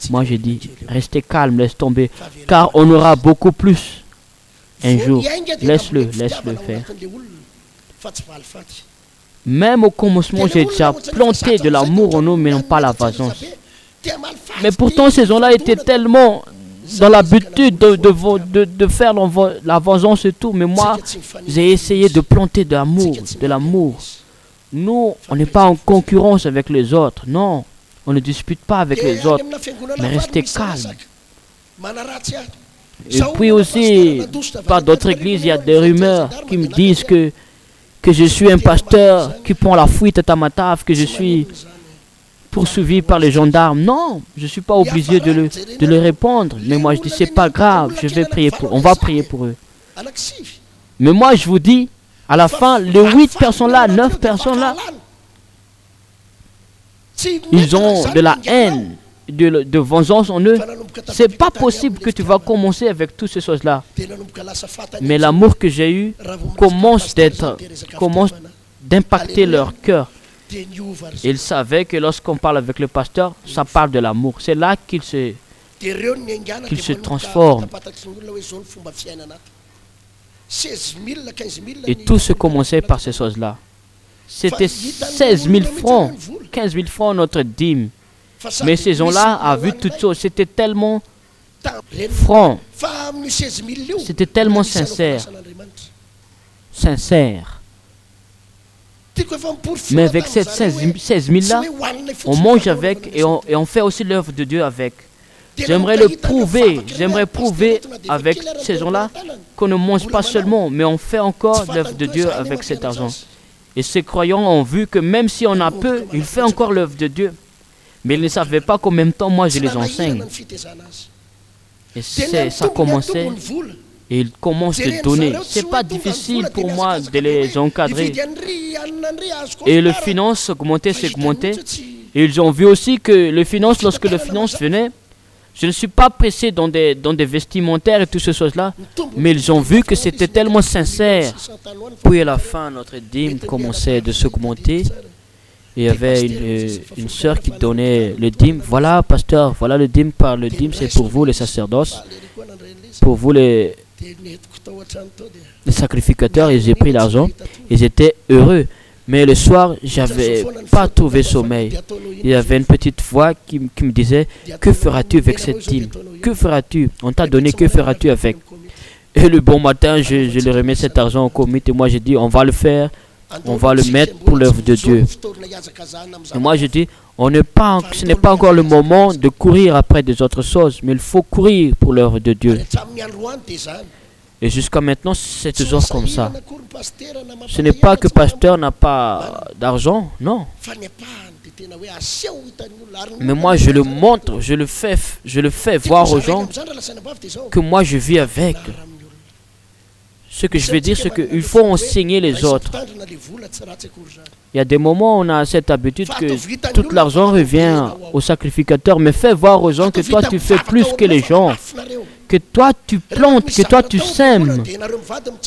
Moi j'ai dit, restez calme, laisse tomber. Car on aura beaucoup plus un jour. Laisse-le faire. Même au commencement, j'ai déjà planté de l'amour en nous, mais non pas la vengeance. Mais pourtant, ces gens-là étaient tellement dans l'habitude de faire la vengeance et tout. Mais moi, j'ai essayé de planter de l'amour. Nous, on n'est pas en concurrence avec les autres. Non, on ne dispute pas avec les autres. Mais restez calme. Et puis aussi, par d'autres églises, il y a des rumeurs qui me disent que je suis un pasteur qui prend la fuite à Tamatave, que je suis poursuivi par les gendarmes. Non, je ne suis pas obligé de le répondre. Mais moi, je dis, c'est pas grave, on va prier pour eux. Mais moi, je vous dis, À la fin, les 8 personnes-là, 9 personnes-là, ils ont de la haine, de vengeance en eux. C'est pas possible que tu vas commencer avec toutes ces choses-là. Mais l'amour que j'ai eu commence d'impacter leur cœur. Ils savaient que lorsqu'on parle avec le pasteur, ça parle de l'amour. C'est là qu'il se transforme. Et tout se commençait par ces choses-là. C'était 16 000 francs, 15 000 francs notre dîme. Mais ces gens-là ont vu toutes choses. C'était tellement franc. C'était tellement sincère. Sincère. Mais avec ces 16 000-là, on mange avec et on fait aussi l'œuvre de Dieu avec. J'aimerais prouver avec ces gens-là qu'on ne mange pas seulement, mais on fait encore l'œuvre de Dieu avec cet argent. Et ces croyants ont vu que même si on a peu, ils font encore l'œuvre de Dieu. Mais ils ne savaient pas qu'en même temps, moi, je les enseigne. Et ça commençait, et ils commencent de donner. Ce n'est pas difficile pour moi de les encadrer. Et le finance augmentait. Et ils ont vu aussi que lorsque le finance venait, je ne suis pas pressé dans des vestimentaires et toutes ces choses-là, mais ils ont vu que c'était tellement sincère. Puis à la fin, notre dîme commençait de s'augmenter. Il y avait une sœur qui donnait le dîme. Voilà, pasteur, voilà le dîme. Par le dîme, c'est pour vous les sacerdoces, pour vous les sacrificateurs. Et j'ai pris l'argent. Ils étaient heureux. Mais le soir, j'avais pas trouvé sommeil. Il y avait une petite voix qui me disait, que feras-tu avec cette dîme? Que feras-tu? On t'a donné, que feras-tu avec? Et le bon matin, je lui remets cet argent au comité. Et moi, je dis, on va le faire. On va le mettre pour l'œuvre de Dieu. Et moi, je dis, ce n'est pas encore le moment de courir après des autres choses, mais il faut courir pour l'œuvre de Dieu. Et jusqu'à maintenant, c'est toujours comme ça. Ce n'est pas que le pasteur n'a pas d'argent, non. Mais moi, je le montre, je le fais voir aux gens que moi, je vis avec. Ce que je veux dire, c'est qu'il faut enseigner les autres. Il y a des moments où on a cette habitude que tout l'argent revient au sacrificateur, mais fais voir aux gens que toi, tu fais plus que les gens. Que toi, tu plantes, que toi, tu sèmes.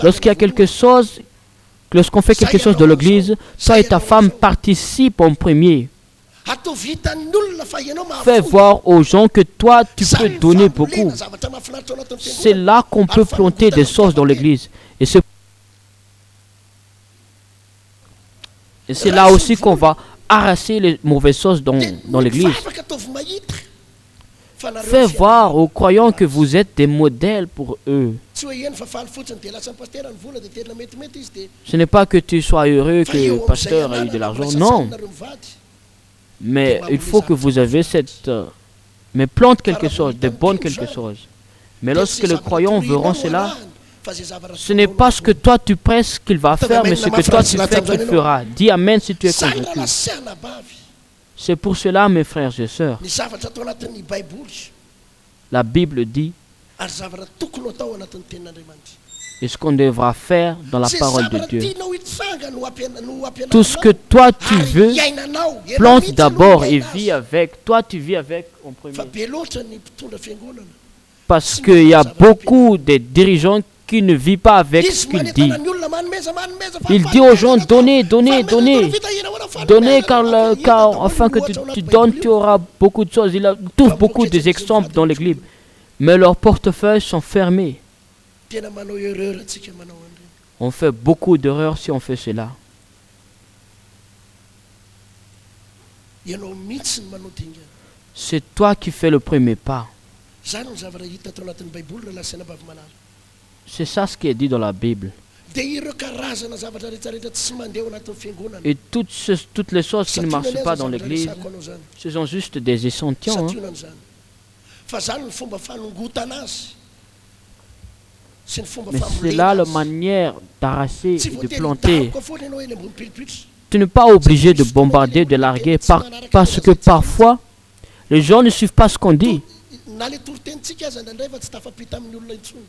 Lorsqu'il y a quelque chose, lorsqu'on fait quelque chose de l'église, toi et ta femme participent en premier. Fais voir aux gens que toi, tu peux donner beaucoup. C'est là qu'on peut planter des choses dans l'église. Et c'est là aussi qu'on va arracher les mauvaises choses dans l'église. Fais voir aux croyants que vous êtes des modèles pour eux. Ce n'est pas que tu sois heureux que le pasteur a eu de l'argent, non. Mais il faut que vous avez mais plante quelque chose, de bonnes quelque chose. Mais lorsque les croyants verront cela, ce n'est pas ce que toi tu presses qu'il va faire, mais ce que toi tu fais qu'il fera. Dis Amen si tu es convaincu. C'est pour cela, mes frères et sœurs, la Bible dit, et ce qu'on devra faire dans la parole de Dieu. Tout ce que toi tu veux, plante d'abord et vis avec. Toi tu vis avec en premier. Parce qu'il y a beaucoup de dirigeants qui ne vivent pas avec ce qu'il dit. Il dit aux gens, donnez, donnez, donnez. Donnez car afin que tu donnes, tu auras beaucoup de choses. Il trouve beaucoup d'exemples dans l'église. Mais leurs portefeuilles sont fermés. On fait beaucoup d'erreurs si on fait cela. C'est toi qui fais le premier pas. C'est ça ce qui est dit dans la Bible. Et toutes les choses qui ne marchent pas dans l'église, ce sont juste des échantillons. Mais c'est là la manière d'arracher et de planter. Tu n'es pas obligé de bombarder, de larguer, parce que parfois, les gens ne suivent pas ce qu'on dit.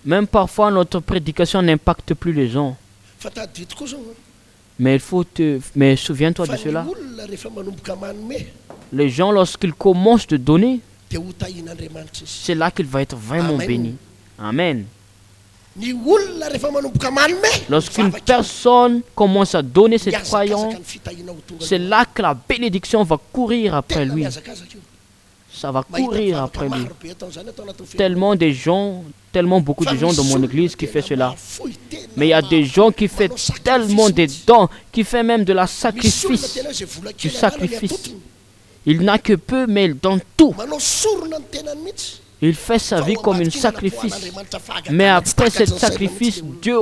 Même parfois, notre prédication n'impacte plus les gens. Mais mais souviens-toi de cela. Les gens, lorsqu'ils commencent de donner, c'est là qu'il va être vraiment béni. Amen. Lorsqu'une personne commence à donner ses croyants, c'est là que la bénédiction va courir après lui. Ça va courir après lui. Tellement beaucoup de gens dans mon église qui font cela. Mais il y a des gens qui font tellement des dons, qui font même de la sacrifice. Du sacrifice. Il n'a que peu, mais il donne tout. Il fait sa vie comme un sacrifice. Mais après ce sacrifice, Dieu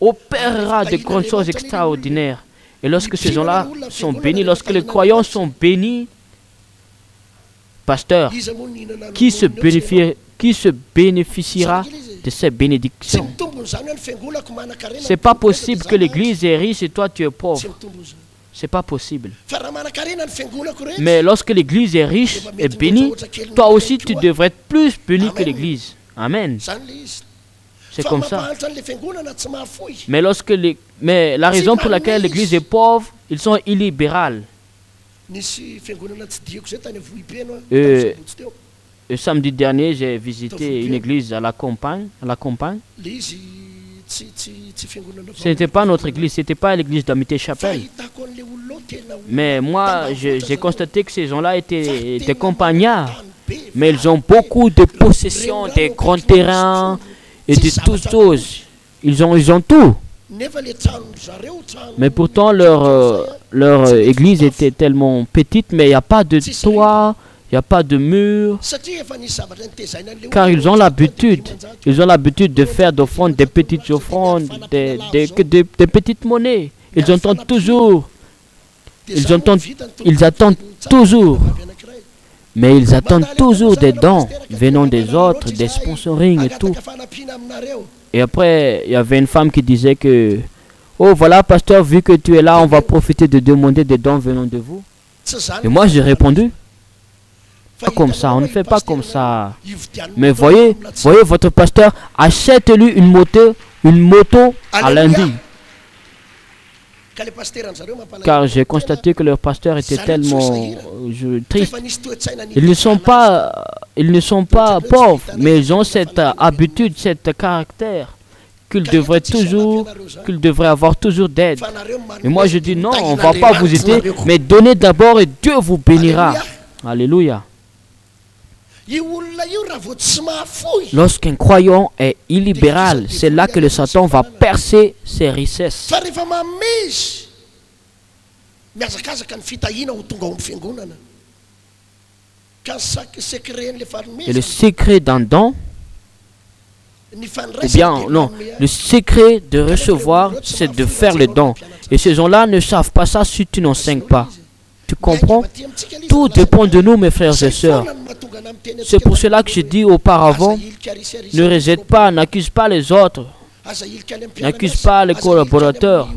opérera de grandes choses extraordinaires. Et lorsque ces gens-là sont bénis, lorsque les croyants sont bénis, pasteur, qui se bénéficiera de ces bénédictions? Ce n'est pas possible que l'église est riche et toi tu es pauvre. C'est pas possible. Mais lorsque l'église est riche et bénie, toi aussi tu devrais être plus béni que l'église. Amen. C'est comme ça. Mais la raison pour laquelle l'église est pauvre, ils sont illibérales. Samedi dernier, j'ai visité une église à la campagne. Ce n'était pas notre église, ce n'était pas l'église d'Amitié Chapelle. Mais moi, j'ai constaté que ces gens-là étaient des campagnards. Mais ils ont beaucoup de possessions, des grands terrains et de toutes choses. Ils ont tout. Mais pourtant, leur église était tellement petite, mais il n'y a pas de toit. Il n'y a pas de mur, car ils ont l'habitude de faire d'offrandes, des petites offrandes, des petites monnaies. Ils attendent toujours, mais ils attendent toujours des dons venant des autres, des sponsorings et tout. Et après, il y avait une femme qui disait que, oh voilà pasteur, vu que tu es là, on va profiter de demander des dons venant de vous. Et moi j'ai répondu, pas comme ça, on ne fait pas comme ça. Mais voyez votre pasteur, achète-lui une moto à lundi. Car j'ai constaté que leur pasteur était tellement triste. Ils ne sont pas pauvres, mais ils ont cette habitude, cet caractère qu'ils devraient avoir toujours d'aide. Et moi je dis non, on ne va pas vous aider, mais donnez d'abord et Dieu vous bénira. Alléluia. Lorsqu'un croyant est illibéral, c'est là que le Satan va percer ses richesses. Et le secret d'un don, ou bien non, le secret de recevoir, c'est de faire le don. Et ces gens-là ne savent pas ça si tu n'enseignes pas. Tu comprends? Tout dépend de nous, mes frères et sœurs. C'est pour cela que je dis auparavant, ne rejette pas, n'accuse pas les autres, n'accuse pas les collaborateurs,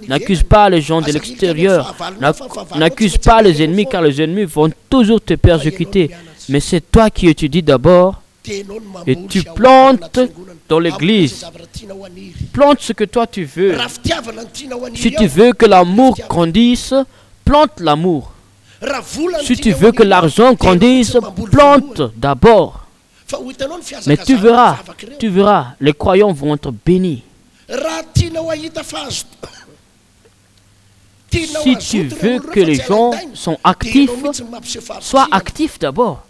n'accuse pas les gens de l'extérieur, n'accuse pas les ennemis, car les ennemis vont toujours te persécuter. Mais c'est toi qui étudies d'abord et tu plantes dans l'église. Plante ce que toi tu veux. Si tu veux que l'amour grandisse, plante l'amour. Si tu veux que l'argent grandisse, plante d'abord. Mais tu verras, les croyants vont être bénis. Si tu veux que les gens sont actifs, sois actif d'abord.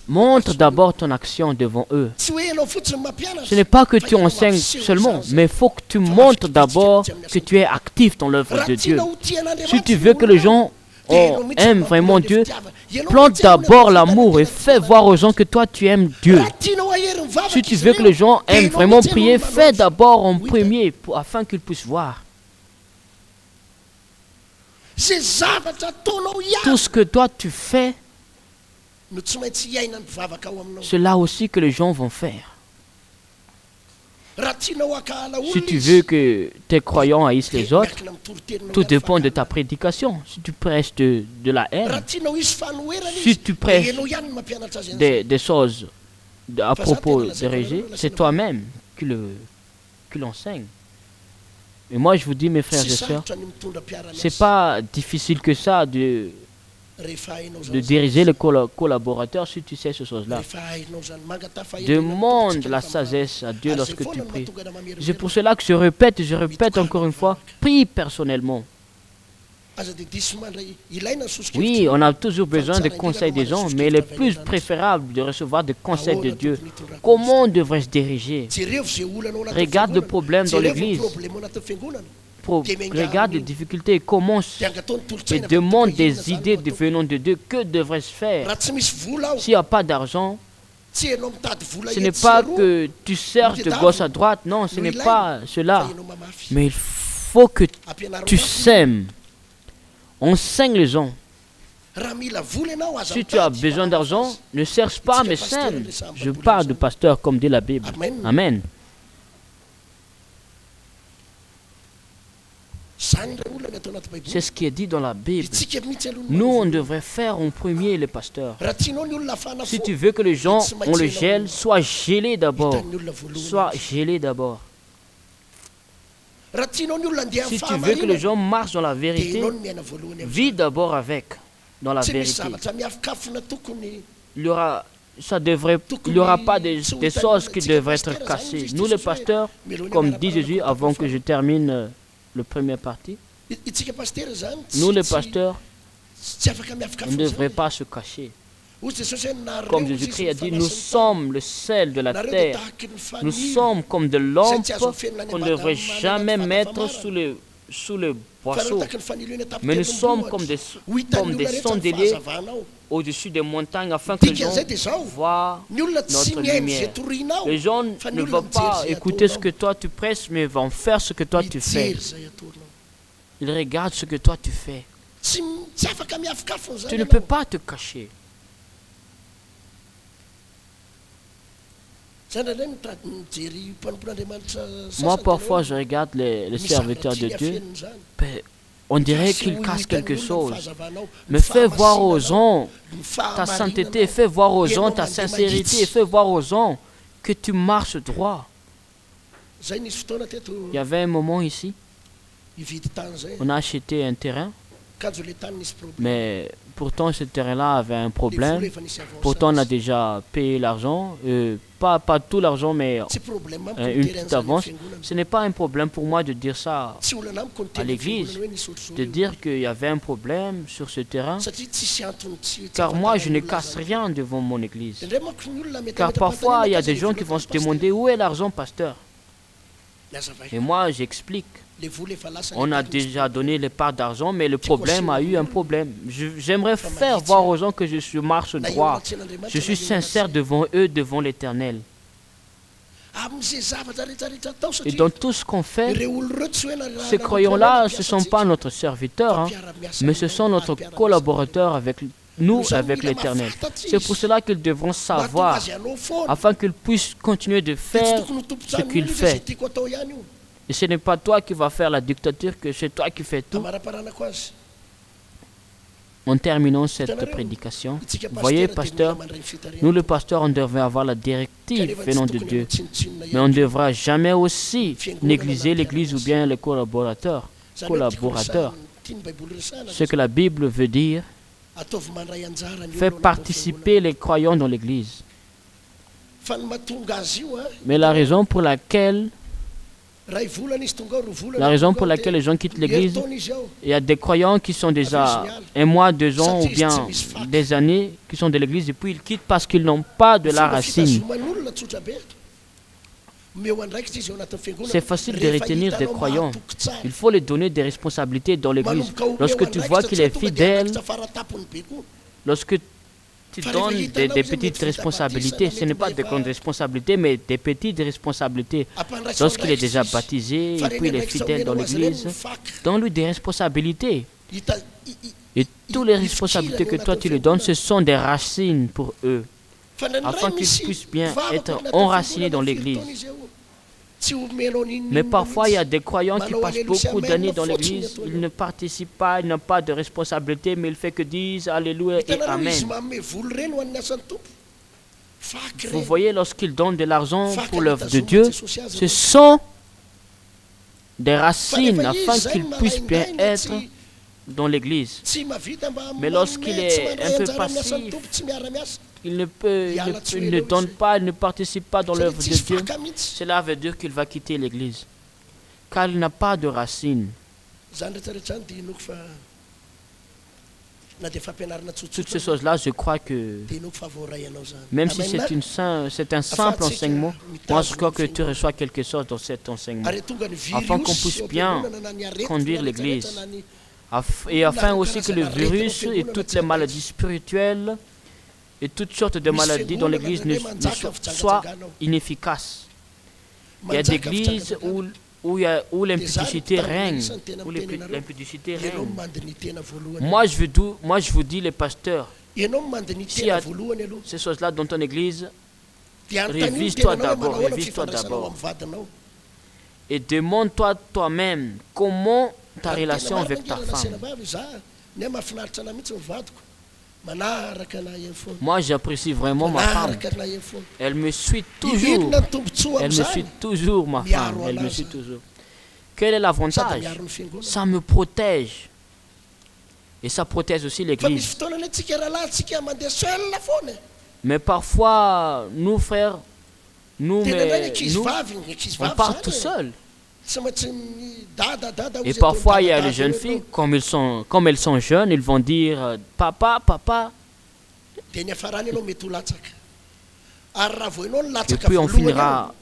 Montre d'abord ton action devant eux. Ce n'est pas que tu enseignes seulement, mais il faut que tu montres d'abord que tu es actif dans l'œuvre de Dieu. Si tu veux que les gens aiment vraiment Dieu, plante d'abord l'amour et fais voir aux gens que toi tu aimes Dieu. Si tu veux que les gens aiment vraiment prier, fais d'abord en premier afin qu'ils puissent voir. Tout ce que toi tu fais, c'est là aussi que les gens vont faire. Si tu veux que tes croyants haïssent les autres, tout dépend de ta prédication. Si tu prêches de la haine, si tu prêches des choses à propos de Régé, c'est toi-même qu'il enseigne. Et moi, je vous dis, mes frères et sœurs, c'est pas difficile que ça de diriger les collaborateurs si tu sais ces choses-là. Demande la sagesse à Dieu lorsque tu pries. C'est pour cela que je répète encore une fois, prie personnellement. Oui, on a toujours besoin des conseils des gens, mais il est plus préférable de recevoir des conseils de Dieu. Comment devrais-je diriger? Regarde le problème dans l'église. Regarde les difficultés et commence et demande des idées venant de Dieu. Que devrais-je faire? S'il n'y a pas d'argent, ce n'est pas que tu cherches de gauche à droite, non, ce n'est pas cela. Mais il faut que tu sèmes. Enseigne les gens. Si tu as besoin d'argent, ne cherche pas, mais sème. Je parle de pasteur comme dit la Bible. Amen. C'est ce qui est dit dans la Bible. Nous, on devrait faire en premier les pasteurs. Si tu veux que les gens, on le gèle, sois gelé d'abord. Sois gelé d'abord. Si tu veux que les gens marchent dans la vérité, vis d'abord avec, dans la vérité. Il n'y aura pas des choses qui devraient être cassées. Nous, les pasteurs, comme dit Jésus, avant que je termine le premier parti, nous, les pasteurs, on ne devrait pas se cacher. Comme Jésus-Christ a dit, nous sommes le sel de la terre. Nous sommes comme de lampes qu'on ne devrait jamais mettre sous le boisseau. Mais nous sommes comme des chandeliers au-dessus des montagnes afin que les gens voient notre lumière. Les gens ne vont pas écouter ce que toi tu prêches, mais vont faire ce que toi tu fais. Ils regardent ce que toi tu fais. Tu ne peux pas te cacher. Moi, parfois, je regarde les serviteurs de Dieu. On dirait qu'ils cachent quelque chose. Mais fais voir aux gens ta sainteté, fais voir aux gens ta sincérité, fais voir aux gens que tu marches droit. Il y avait un moment ici, on a acheté un terrain, mais pourtant ce terrain-là avait un problème. Pourtant on a déjà payé l'argent, pas tout l'argent, mais une petite avance. Ce n'est pas un problème pour moi de dire ça à l'église, de dire qu'il y avait un problème sur ce terrain, car moi je ne casse rien devant mon église. Car parfois il y a des gens qui vont se demander où est l'argent, pasteur. Et moi j'explique. On a déjà donné les parts d'argent, mais le problème a eu un problème. J'aimerais faire voir aux gens que je marche droit. Je suis sincère devant eux, devant l'Éternel. Et dans tout ce qu'on fait, ces croyants-là, ce ne sont pas notre serviteur, mais ce sont notre collaborateurs avec nous, avec l'Éternel. C'est pour cela qu'ils devront savoir, afin qu'ils puissent continuer de faire ce qu'ils font. Et ce n'est pas toi qui vas faire la dictature, que c'est toi qui fais tout. En terminant cette prédication, voyez, pasteur, nous les pasteurs, on devrait avoir la directive venant de Dieu. Mais on ne devra jamais aussi négliger l'Église ou bien les collaborateurs. Ce que la Bible veut dire, fait participer les croyants dans l'Église. Mais la raison pour laquelle les gens quittent l'église, il y a des croyants qui sont déjà un mois, 2 ans ou bien des années qui sont de l'église et puis ils quittent parce qu'ils n'ont pas de la racine. C'est facile de retenir des croyants. Il faut les donner des responsabilités dans l'église. Lorsque tu vois qu'il est fidèle, lorsque tu donnes des petites responsabilités, ce n'est pas des grandes responsabilités, mais des petites responsabilités. Lorsqu'il est déjà baptisé, et puis il est fidèle dans l'église, donne-lui des responsabilités. Et toutes les responsabilités que toi tu lui donnes, ce sont des racines pour eux, afin qu'ils puissent bien être enracinés dans l'église. Mais parfois, il y a des croyants qui passent beaucoup d'années dans l'église, ils ne participent pas, ils n'ont pas de responsabilité, mais ils ne font que dire Alléluia et Amen. Vous voyez, lorsqu'ils donnent de l'argent pour l'œuvre de Dieu, ce sont des racines afin qu'il puisse bien être dans l'église. Mais lorsqu'il est un peu passif, il ne donne pas, il ne participe pas dans l'œuvre de Dieu, cela veut dire qu'il va quitter l'église. Car il n'a pas de racines. Toutes ces choses-là, je crois que même si c'est un simple enseignement, moi je crois que tu reçois quelque chose dans cet enseignement, afin qu'on puisse bien conduire l'église, et afin aussi que le virus et toutes les maladies spirituelles et toutes sortes de maladies dans l'église ne soient inefficaces. Il y a des églises où l'impudicité règne. Moi, je vous dis, les pasteurs, s'il y a ces choses-là dans ton église, révise-toi d'abord. Et demande-toi toi-même comment ta relation avec ta femme. Moi, j'apprécie vraiment ma femme. Elle me suit toujours. Elle me suit toujours, ma femme. Elle me suit toujours. Quel est l'avantage? Ça me protège. Et ça protège aussi l'église. Mais parfois, nous, frères, on part tout seul. Et parfois, il y a les jeunes filles, comme elles sont jeunes, ils vont dire « Papa, papa ». Et puis on finira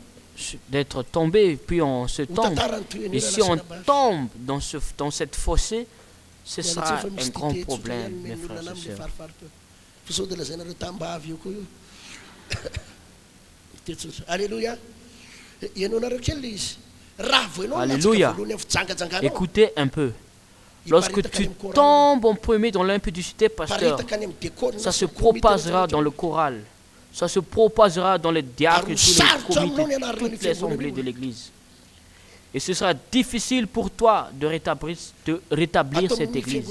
d'être tombé, puis on se tombe. Et si on tombe dans cette fossée, ce sera un grand problème, mes frères et sœurs. Alléluia. Alléluia. Écoutez un peu. Lorsque tu tombes en premier dans l'impudicité, pasteur, ça se propagera dans le choral. Ça se propagera dans les diacres, tous les comités, toutes les assemblées de l'église. Et ce sera difficile pour toi de rétablir cette église.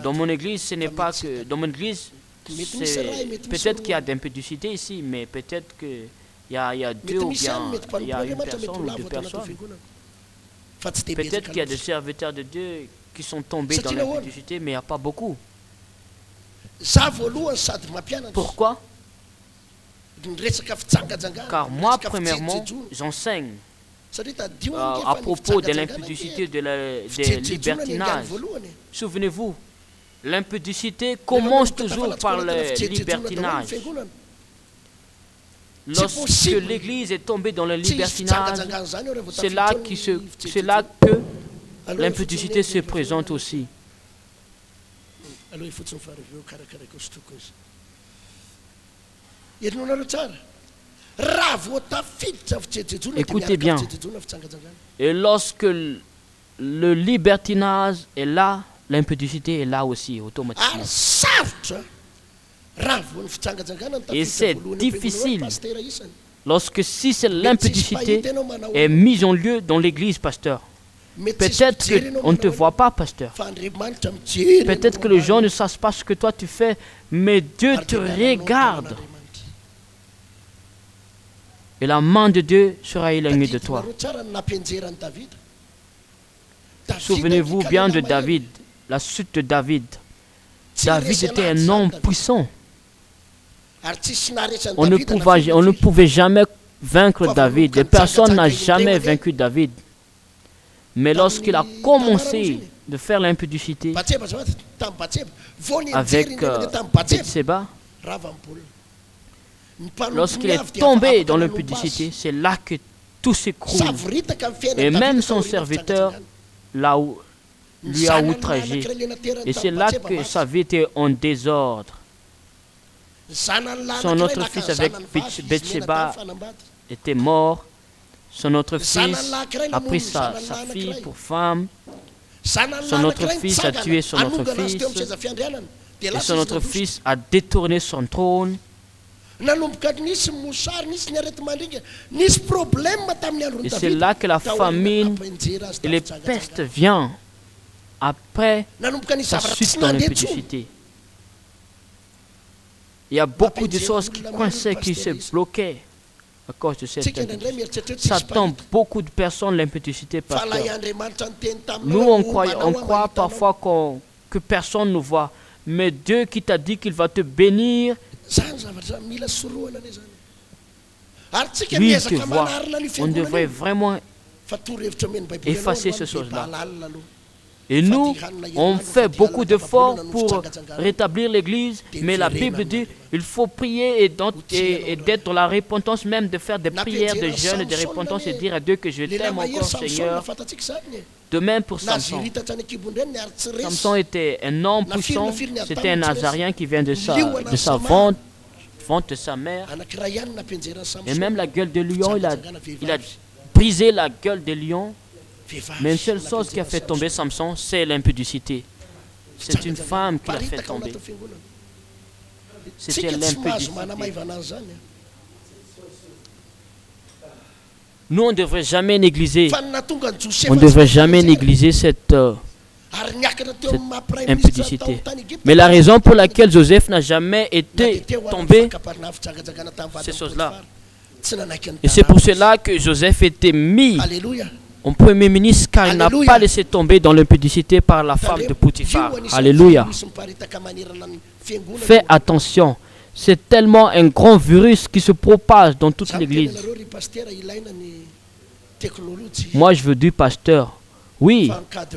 Dans mon église, ce n'est pas que... Dans mon église, peut-être qu'il y a d'impudicité ici, mais peut-être qu'il y a deux ou bien il y a une personne ou deux personnes. Peut-être qu'il y a des serviteurs de Dieu qui sont tombés dans l'impudicité, mais il n'y a pas beaucoup. Pourquoi? Car moi, premièrement, j'enseigne à propos de l'impudicité, des libertinages. Souvenez-vous, l'impudicité commence toujours par le libertinage. Lorsque l'Église est tombée dans le libertinage, c'est là que l'impudicité se présente aussi. Écoutez bien. Et lorsque le libertinage est là, l'impudicité est là aussi, automatiquement. Et c'est difficile lorsque si l'impudicité est mise en lieu dans l'église, pasteur. Peut-être qu'on ne te voit pas, pasteur. Peut-être que les gens ne savent pas ce que toi tu fais, mais Dieu te regarde. Et la main de Dieu sera éloignée de toi. Souvenez-vous bien de David, la suite de David. David était un homme puissant. On ne pouvait jamais vaincre David. Et personne n'a jamais vaincu David. Mais lorsqu'il a commencé de faire l'impudicité avec Bathsheba, lorsqu'il est tombé dans l'impudicité, c'est là que tout s'écroule. Et même son serviteur lui a outragé. Et c'est là que sa vie était en désordre. Son autre fils avec Bathsheba était mort. Son autre fils a pris sa fille pour femme. Son autre fils a tué son autre fils. Et son autre fils a détourné son trône. Et c'est là que la famine et les pestes viennent après sa chute dans l'impudicité. Il y a beaucoup de choses qui coinçaient, qui se bloquaient. à cause de cette impudicité. Satan, beaucoup de personnes l'impudicité, pasteur. Nous, on croit parfois que personne nous voit. Mais Dieu qui t'a dit qu'il va te bénir, lui, il te voit. On devrait vraiment effacer ces choses-là. Et nous, on fait beaucoup d'efforts pour rétablir l'Église, mais la Bible dit qu'il faut prier et d'être dans la repentance, même de faire des prières de jeûne et de repentance et dire à Dieu que je t'aime encore, Seigneur. De même pour Samson. Samson était un homme puissant, c'était un Nazarien qui vient de sa vente de sa mère. Et même la gueule de lion, il a brisé la gueule de lion. Mais une seule chose qui a fait tomber Samson, c'est l'impudicité. C'est une femme qui l'a fait tomber. C'était l'impudicité. Nous, on ne devrait jamais négliger. On ne devrait jamais négliger cette impudicité. Mais la raison pour laquelle Joseph n'a jamais été tombé, ces choses-là. Et c'est pour cela que Joseph était mis en premier ministre, car il n'a pas laissé tomber dans l'impudicité par la femme de Potiphar. Alléluia. Fais attention. C'est tellement un grand virus qui se propage dans toute l'église. Moi, je veux dire, pasteur, oui,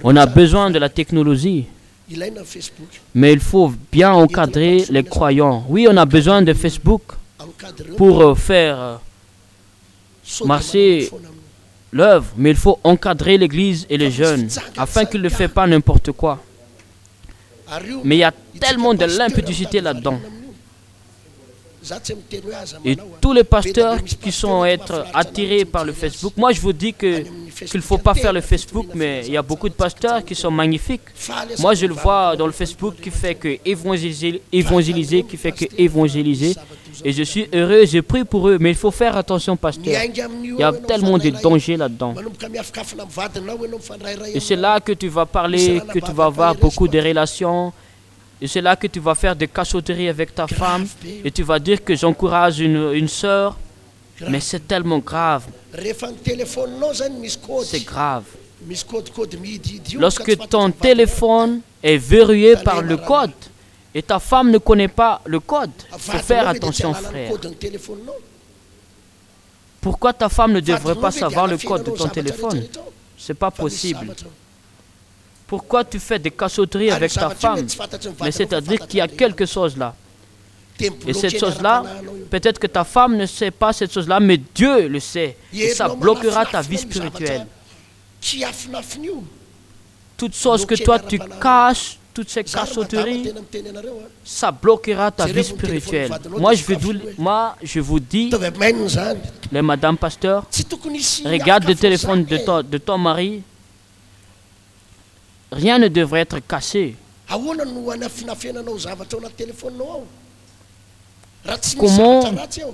on a besoin de la technologie, mais il faut bien encadrer les croyants. Oui, on a besoin de Facebook pour faire marcher l'œuvre, mais il faut encadrer l'église et les jeunes afin qu'ils ne fassent pas n'importe quoi. Mais il y a tellement de l'impudicité là-dedans. Et tous les pasteurs qui sont attirés par le Facebook, moi je vous dis qu'il ne faut pas faire le Facebook, mais il y a beaucoup de pasteurs qui sont magnifiques. Moi je le vois dans le Facebook qui fait que évangéliser, qui fait que évangéliser. Et je suis heureux, je prie pour eux, mais il faut faire attention, pasteur. Il y a tellement de dangers là-dedans. Et c'est là que tu vas parler, que tu vas avoir beaucoup de relations. Et c'est là que tu vas faire des cachotteries avec ta femme. Et tu vas dire que j'encourage une sœur. Mais c'est tellement grave. C'est grave. Lorsque ton téléphone est verrouillé par le code, et ta femme ne connaît pas le code, il faut faire attention, frère. Pourquoi ta femme ne devrait pas savoir le code de ton téléphone? Ce n'est pas possible. Pourquoi tu fais des cachotteries avec ta femme? Mais c'est-à-dire qu'il y a quelque chose là. Et cette chose-là, peut-être que ta femme ne sait pas cette chose-là, mais Dieu le sait. Et ça bloquera ta vie spirituelle. Toutes choses que toi tu caches, toutes ces cachotteries, ça bloquera ta vie spirituelle. Moi, je vous dis, les madame pasteur, regarde le téléphone de ton mari. Rien ne devrait être caché.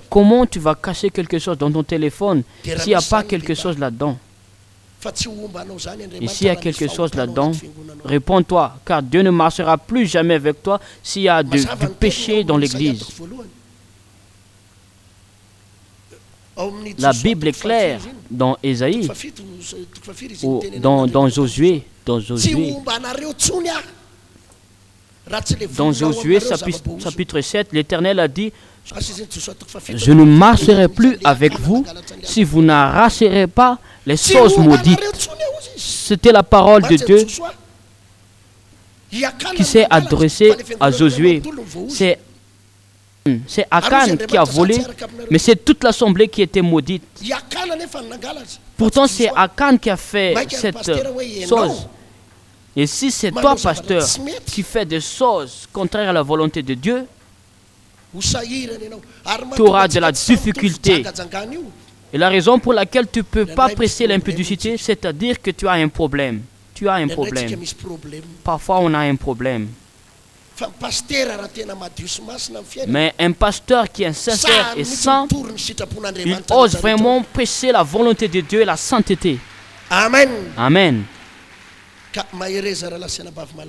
Comment tu vas cacher quelque chose dans ton téléphone s'il n'y a pas quelque chose là-dedans? Et s'il y a quelque chose là-dedans, réponds-toi, car Dieu ne marchera plus jamais avec toi s'il y a du péché dans l'église. La Bible est claire dans Ésaïe, ou dans Josué. Dans Josué chapitre 7, l'Éternel a dit, je ne marcherai plus avec vous si vous n'arracherez pas les choses maudites. C'était la parole de Dieu qui s'est adressée à Josué. C'est Akan qui a volé, mais c'est toute l'assemblée qui était maudite. Pourtant, c'est Akan qui a fait cette chose. Et si c'est toi, pasteur, qui fais des choses contraires à la volonté de Dieu, tu auras de la difficulté. Et la raison pour laquelle tu ne peux pas presser l'impudicité, c'est-à-dire que tu as un problème. Tu as un problème. Parfois, on a un problème. Mais un pasteur qui est sincère et saint, il ose vraiment presser la volonté de Dieu et la sainteté. Amen. Amen.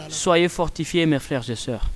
Soyez fortifiés, mes frères et sœurs.